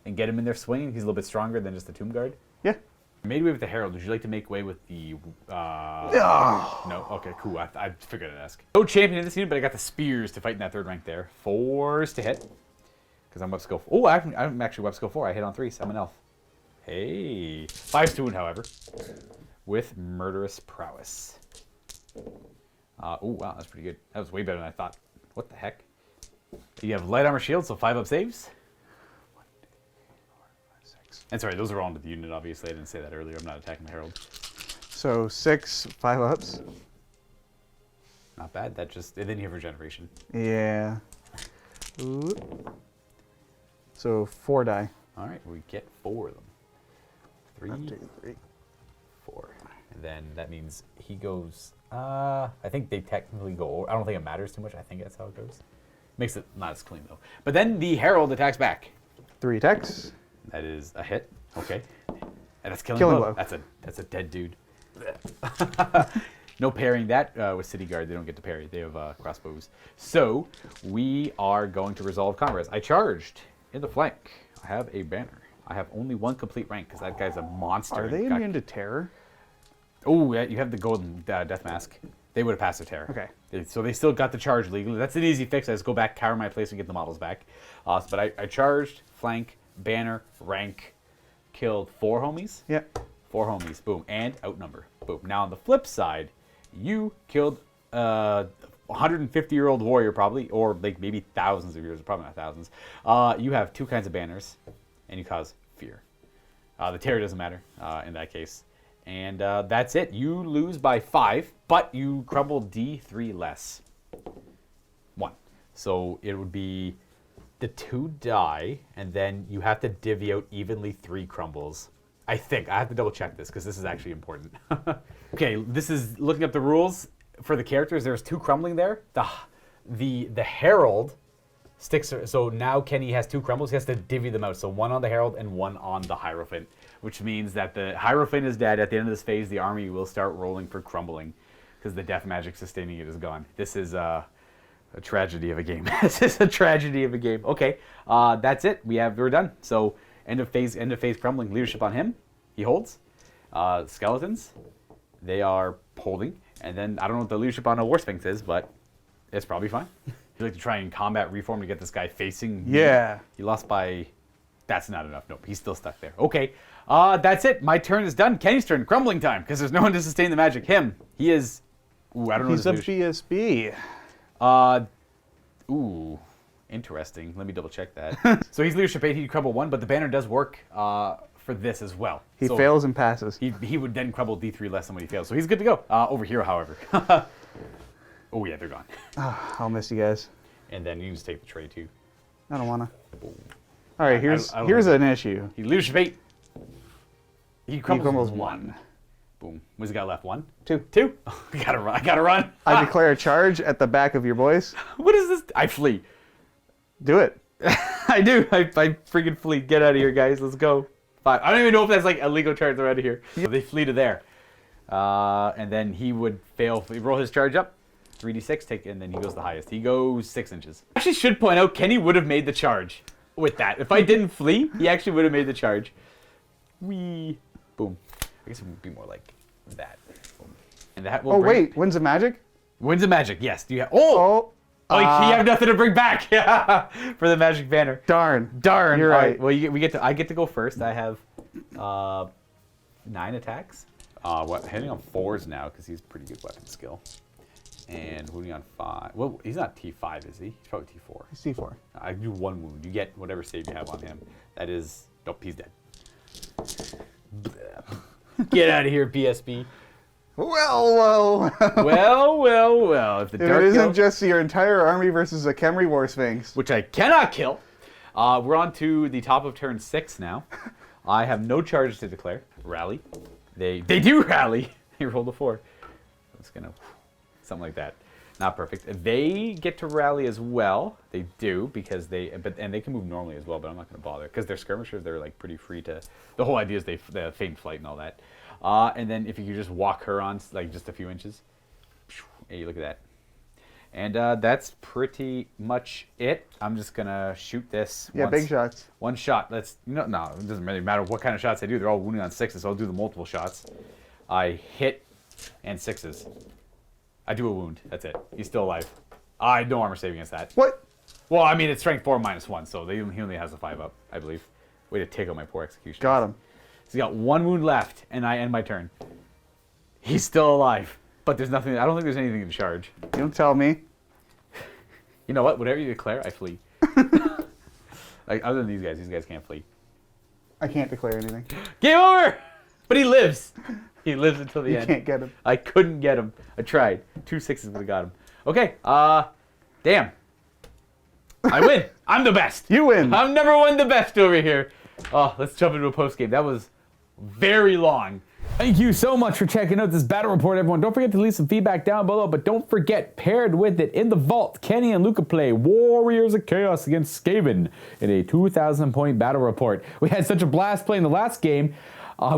and get him in there swinging? He's a little bit stronger than just the Tomb Guard. Yeah. I made way with the Herald. Would you like to make way with the... No? Okay, cool. I figured I'd ask. No champion in this unit, but I got the spears to fight in that 3rd rank there. 4s to hit. Because I'm web skill 4. Oh, I'm actually web skill 4. I hit on 3s. I'm an elf. Hey. 5 to wound, however. With Murderous Prowess. Oh, wow. That's pretty good. That was way better than I thought. What the heck? You have light armor shield, so 5 up saves. 1, 2, 3, 4, 5, 6. And sorry, those are all into the unit, obviously. I didn't say that earlier. I'm not attacking the Herald. So 6, 5 ups. Not bad. That just... And then you have regeneration. Yeah. Ooh. So 4 die. All right, we get 4 of them. 3, I'm taking 3. 4. And then that means he goes... I think they technically go over. I don't think it matters too much. I think that's how it goes. Makes it not as clean, though. But then the Herald attacks back. 3 attacks. That is a hit. Okay. And that's killing blow. That's a dead dude. No parrying that with City Guard. They don't get to parry. They have crossbows. So we are going to resolve combat. I charged in the flank. I have a banner. I have only 1 complete rank because that guy's a monster. Are they immune to terror? Oh, yeah, you have the golden death mask. They would have passed their terror. Okay. So they still got the charge legally. That's an easy fix. I just go back, cower my place, and get the models back. But I charged, flank, banner, rank, killed 4 homies. Yeah. 4 homies. Boom. And outnumber. Boom. Now on the flip side, you killed a 150-year-old warrior probably, or like maybe thousands of years, probably not thousands. You have 2 kinds of banners, and you cause fear. The terror doesn't matter in that case. And that's it. You lose by 5, but you crumble D3 less. 1. So it would be the 2 die, and then you have to divvy out evenly 3 crumbles. I think. I have to double check this because this is actually important. Okay, this is looking up the rules for the characters. There's 2 crumbling there. The Herald sticks. So now Kenny has 2 crumbles. He has to divvy them out. So 1 on the Herald and 1 on the Hierophant, which means that the Hierophant is dead. At the end of this phase, the army will start rolling for crumbling because the death magic sustaining it is gone. This is a tragedy of a game. This is a tragedy of a game. Okay, that's it. We're done. So end of phase crumbling. Leadership on him. He holds. Skeletons, they are holding. And then I don't know what the leadership on a War Sphinx is, but it's probably fine. You like to try and combat reform to get this guy facing. Yeah. He lost by. That's not enough. Nope, he's still stuck there. Okay, that's it. My turn is done. Kenny's turn. Crumbling time, because there's no one to sustain the magic. Him. He is. Ooh, I don't know. He's a BSB. Ooh, interesting. Let me double check that. So he's leadership 8. He'd crumble 1, but the banner does work for this as well. He fails and passes. He would then crumble D3 less than when he fails. So he's good to go. Over here, however. Oh yeah, they're gone. I'll miss you guys. And then you can just take the tray too. I don't wanna. All right, here's an issue. He leadership 8. He crumbles 1. Boom. What's he got left? 1? 2. 2? I gotta run. I gotta run. I declare a charge at the back of your boys. What is this? I flee. Do it. I do. I freaking flee. Get out of here, guys. Let's go. 5. I don't even know if that's like a legal charge. They're out of here. So they flee to there. And then he would fail. He roll his charge up. 3d6, and then he goes the highest. He goes 6 inches. I actually should point out, Kenny would have made the charge with that. If I didn't flee, he actually would have made the charge. Wee. Boom. I guess it would be more like that. Boom. And that will wait. Wins of magic? Wins of magic, yes. Do you have... Oh, you have nothing to bring back for the magic banner. Darn. You're right. Well, I get to go first. I have 9 attacks. Hitting on 4s now because he's pretty good weapon skill. And wounding on 5. Well, he's not T5, is he? He's probably T4. He's T4. I do 1 wound. You get whatever save you have on him. That is... Nope, he's dead. Get out of here, PSB. Well. If the it isn't just your entire army versus a Khemri War Sphinx. Which I cannot kill. We're on to the top of turn 6 now. I have no charges to declare. Rally. They do rally. He rolled a 4. I'm just going to... Something like that. Not perfect. They get to rally as well. They do because and they can move normally as well, but I'm not going to bother because they're skirmishers. They're like pretty free to. The whole idea is they feign flight and all that. And then if you could just walk her on like just a few inches, hey, look at that. And that's pretty much it. I'm just gonna shoot this. Yeah, big shots. 1 shot. Let's no. It doesn't really matter what kind of shots I do. They're all wounding on 6s, so I'll do the multiple shots. I hit and 6s. I do a wound. That's it. He's still alive. I no armor save against that. What? Well, I mean, it's strength 4 -1, so he only has a 5 up, I believe. Way to take out my poor execution. Got him. So he got 1 wound left, and I end my turn. He's still alive, but there's nothing. I don't think there's anything to charge. You don't tell me. You know what? Whatever you declare, I flee. Like other than these guys can't flee. I can't declare anything. Game over. But he lives. He lives until the end. You can't get him. I couldn't get him. I tried. 2 6s would have got him. Okay. Damn. I win. I'm the best. You win. I'm number 1 the best over here. Oh, let's jump into a post game. That was very long. Thank you so much for checking out this battle report, everyone. Don't forget to leave some feedback down below, but don't forget, paired with it in the vault, Kenny and Luka play Warriors of Chaos against Skaven in a 2,000-point battle report. We had such a blast playing the last game.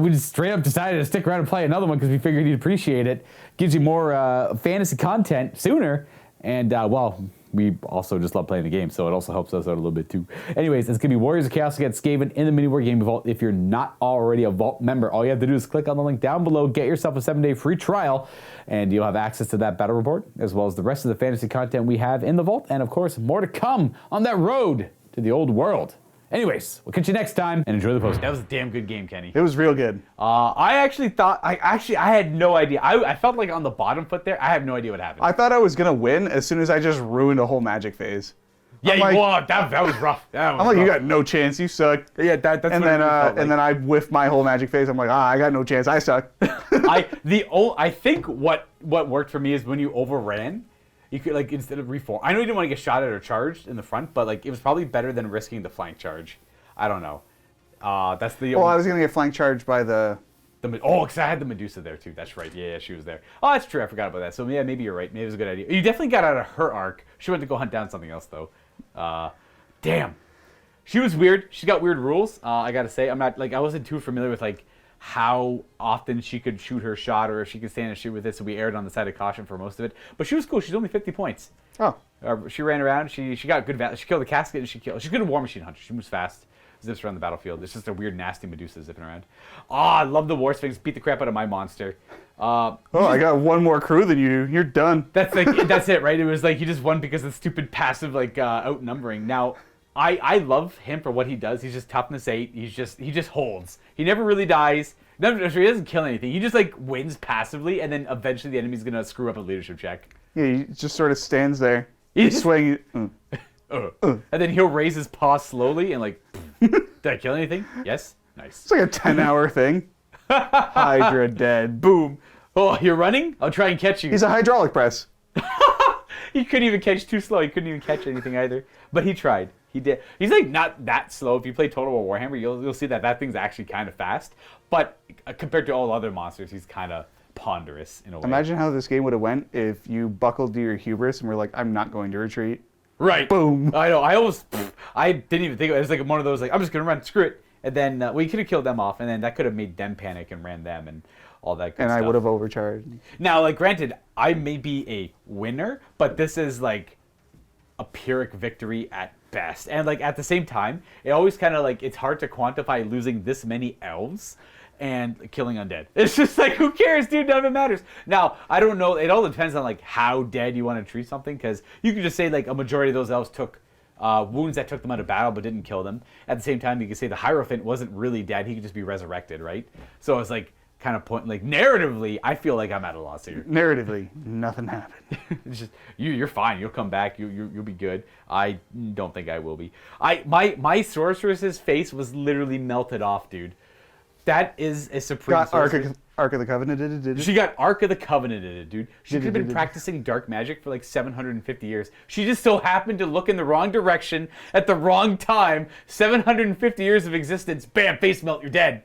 We just straight up decided to stick around and play another one because we figured you'd appreciate it. Gives you more fantasy content sooner. And, well, we also just love playing the game, so it also helps us out a little bit too. Anyways, it's going to be Warriors of Chaos against Skaven in the MiniWarGaming Vault. If you're not already a Vault member, all you have to do is click on the link down below, get yourself a 7-day free trial, and you'll have access to that battle report, as well as the rest of the fantasy content we have in the Vault, and of course, more to come on that road to the old world. Anyways, we'll catch you next time, and enjoy the post. That was a damn good game, Kenny. It was real good. I actually thought, I had no idea. I felt like on the bottom foot there, I have no idea what happened. I thought I was going to win as soon as I just ruined a whole magic phase. Yeah, I'm like, that was rough. I'm like, you got no chance. You suck. Yeah, that's and what then it felt like. and then I whiff my whole magic phase. I'm like, I got no chance. I suck. I think what worked for me is when you overran, you could like instead of reform. I know you didn't want to get shot at or charged in the front, but like it was probably better than risking the flank charge. I don't know. That's the. Well, I was gonna get flank charged by the. Because I had the Medusa there too. That's right. Yeah, she was there. Oh, that's true. I forgot about that. So yeah, maybe you're right. Maybe it was a good idea. You definitely got out of her arc. She went to go hunt down something else though. Damn. She was weird. She got weird rules. I gotta say, I'm not like I wasn't too familiar with like how often she could shoot her shot or if she could stand and shoot with it. So we erred on the side of caution for most of it. But she was cool. She's only 50 points. Oh. She ran around. She got good value. She killed the casket and she's good at War Machine Hunter. She moves fast. Zips around the battlefield. It's just a weird, nasty Medusa zipping around. I love the War Sphinx. Beat the crap out of my monster. I got one more crew than you. You're done. That's it, right? It was like he just won because of stupid passive like outnumbering. Now, I love him for what he does. He's just toughness 8. He just holds. He never really dies. He doesn't kill anything. He just like wins passively, and then eventually the enemy's gonna screw up a leadership check. Yeah, he just sort of stands there. He's swinging. And then he'll raise his paw slowly and like, did I kill anything? Yes. Nice. It's like a 10-hour thing. Hydra dead. Boom. Oh, you're running? I'll try and catch you. He's a hydraulic press. He couldn't even catch too slow. He couldn't even catch anything either. But he tried. He did. He's like not that slow. If you play Total War Warhammer, you'll see that thing's actually kind of fast. But compared to all other monsters, he's kind of ponderous in a way. Imagine how this game would have went if you buckled to your hubris and were like, I'm not going to retreat. Right. Boom. I know. I didn't even think of it. It was like one of those, like, I'm just going to run, screw it. And then, we could have killed them off, and then that could have made them panic and ran them and all that good and stuff. I would have overcharged. Now, like, granted, I may be a winner, but this is, like, a Pyrrhic victory at best. And, like, at the same time, it always kind of, like, it's hard to quantify losing this many elves and killing undead. It's just like, who cares, dude? None of it matters. Now, I don't know. It all depends on, like, how dead you want to treat something, because you could just say, like, a majority of those elves took wounds that took them out of battle but didn't kill them. At the same time, you could say the Hierophant wasn't really dead. He could just be resurrected, right? So it's, like, kind of point, like, narratively, I feel like I'm at a loss here. Narratively, nothing happened. It's just, you're fine. You'll come back. You'll be good. I don't think I will be. My sorceress's face was literally melted off, dude. That is a supreme. Got Ark of the Covenant. She got Ark of the Covenant, dude. She could have been practicing dark magic for like 750 years. She just so happened to look in the wrong direction at the wrong time. 750 years of existence. Bam, face melt, you're dead.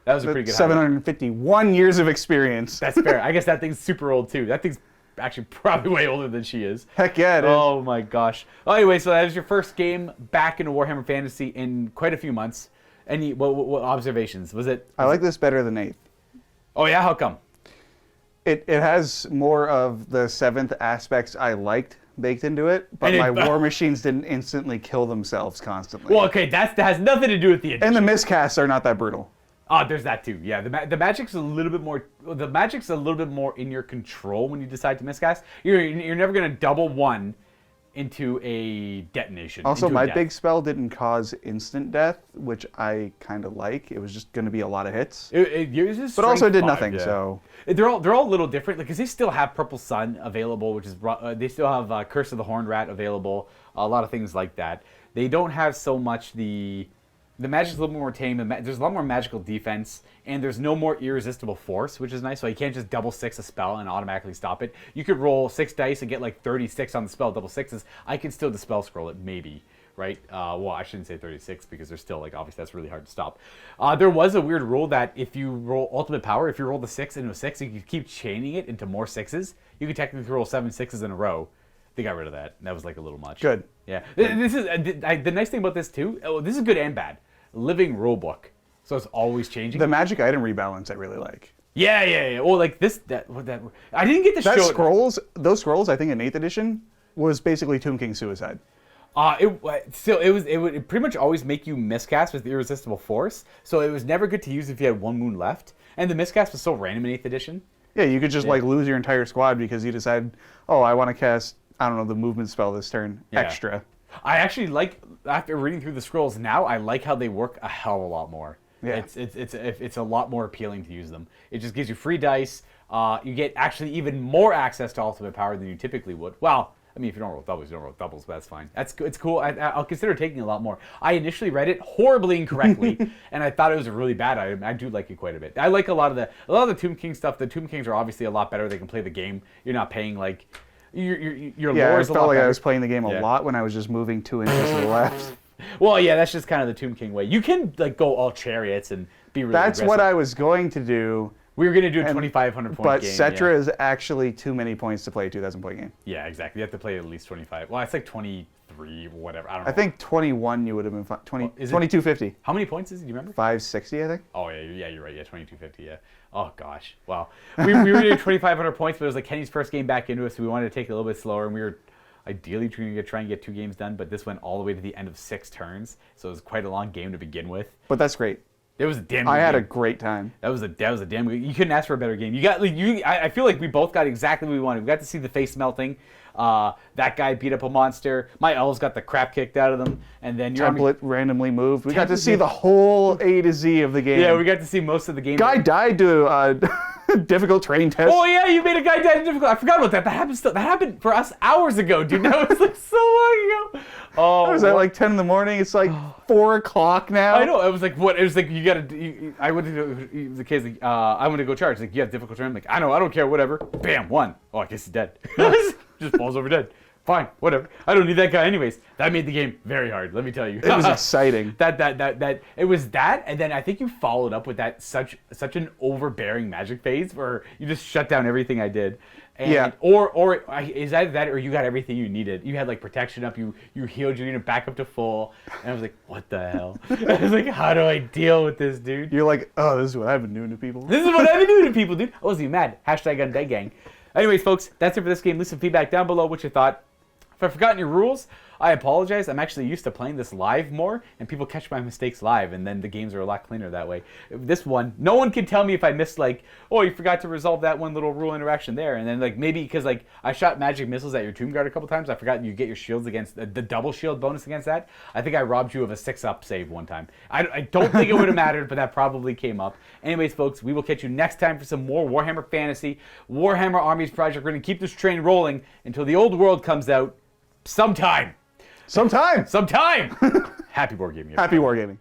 That was a pretty good 751 years of experience. That's fair. I guess that thing's super old too. That thing's actually probably way older than she is. Heck yeah, it is. Oh my gosh. Well, anyway, so that was your first game back into Warhammer Fantasy in quite a few months. Any what observations? Was it? I like this better than 8th. Oh yeah, how come? It has more of the 7th aspects I liked baked into it, but my war machines didn't instantly kill themselves constantly. Well, okay, that has nothing to do with the addition. And the miscasts are not that brutal. There's that too. Yeah, the magic's a little bit more. The magic's a little bit more in your control when you decide to miscast. You're never gonna double one into a detonation. Also, my big spell didn't cause instant death, which I kind of like. It was just going to be a lot of hits. It uses but also it did 5, nothing. Yeah. So they're all a little different because they still have Purple Sun available, which is they still have Curse of the Horned Rat available. A lot of things like that. They don't have so much the magic's a little more tame. There's a lot more magical defense, and there's no more irresistible force, which is nice. So you can't just double 6 a spell and automatically stop it. You could roll 6 dice and get like 36 on the spell, double 6s. I can still dispel scroll it, maybe, right? Well, I shouldn't say 36 because there's still, like, obviously that's really hard to stop. There was a weird rule that if you roll Ultimate Power, if you roll the 6 into a 6, you could keep chaining it into more 6s. You could technically roll 7 6s in a row. They got rid of that. That was like a little much. Good. Yeah. This is the nice thing about this too. This is good and bad. Living rulebook, so it's always changing. The magic item rebalance I really like. Yeah. Well, like this, that I didn't get to show scrolls. Those scrolls, I think in 8th edition, was basically Tomb King Suicide. It would pretty much always make you miscast with irresistible force. So it was never good to use if you had 1 wound left, and the miscast was so random in 8th edition. Yeah, you could just like lose your entire squad because you decided, oh, I want to cast, I don't know, the movement spell this turn extra. I actually like, after reading through the scrolls now, I like how they work a hell of a lot more. Yeah. It's a lot more appealing to use them. It just gives you free dice. You get actually even more access to ultimate power than you typically would. Well, I mean, if you don't roll doubles, you don't roll doubles, but that's fine. It's cool. I'll consider taking a lot more. I initially read it horribly incorrectly, and I thought it was a really bad item. I do like it quite a bit. I like a lot of the Tomb King stuff. The Tomb Kings are obviously a lot better. They can play the game. You're not paying like your lore is a lot felt like better. I was playing the game a lot when I was just moving 2 inches to the left. Well, yeah, that's just kind of the Tomb King way. You can like go all chariots and be really That's aggressive. what I was going to do. We were going to do a 2,500 point But game. Cetra is actually too many points to play a 2,000 point game. Yeah, exactly. You have to play at least 25. Well, it's like 23 or whatever. I don't know. I think 21 you would have been fine. 2250. How many points is it? Do you remember? 560, I think. Oh, yeah, you're right. Yeah, 2250, yeah. Oh, gosh. Wow. We were doing 2,500 points, but it was like Kenny's first game back into us, so we wanted to take it a little bit slower, and we were ideally try and get 2 games done, but this went all the way to the end of 6 turns, so it was quite a long game to begin with. But that's great. It was a damn good I had game. a great time. That was a damn good. You couldn't ask for a better game. I feel like we both got exactly what we wanted. We got to see the face melting. That guy beat up a monster. My elves got the crap kicked out of them, and then your Template randomly moved. We got to see the whole A to Z of the game. Yeah, we got to see most of the game. Guy died to a difficult terrain test. Oh yeah, you made a guy die difficult. I forgot about that. That happened for us hours ago, dude. That was like so long ago. Oh, I was at like 10 in the morning. It's like 4 o'clock now. I know. It was like what? It was like you gotta. I went to the case. Like, I went to go charge. Like you have difficult terrain. I'm like I know. I don't care. Whatever. Bam. 1. Oh, I guess he's dead. Just falls over dead. Fine, whatever. I don't need that guy anyways. That made the game very hard, let me tell you. It was exciting. It was that, and then I think you followed up with that such an overbearing magic phase where you just shut down everything I did. And, yeah. Or is that or you got everything you needed? You had like protection up. You healed your unit back up to full. And I was like, what the hell? I was like, how do I deal with this, dude? You're like, oh, this is what I've been doing to people. This is what I've been doing to people, dude. I wasn't even mad. Hashtag Undead Gang. Anyways, folks, that's it for this game. Leave some feedback down below what you thought. If I've forgotten your rules, I apologize. I'm actually used to playing this live more, and people catch my mistakes live, and then the games are a lot cleaner that way. This one, no one can tell me if I missed, like, oh, you forgot to resolve that one little rule interaction there, and then, like, maybe because, like, I shot magic missiles at your Tomb Guard a couple times, I forgot you get your shields against, the double shield bonus against that. I think I robbed you of a 6-up save one time. I don't think it would have mattered, but that probably came up. Anyways, folks, we will catch you next time for some more Warhammer Fantasy, Warhammer Armies Project. We're going to keep this train rolling until the old world comes out. Sometime. Sometime. Happy wargaming. Happy wargaming.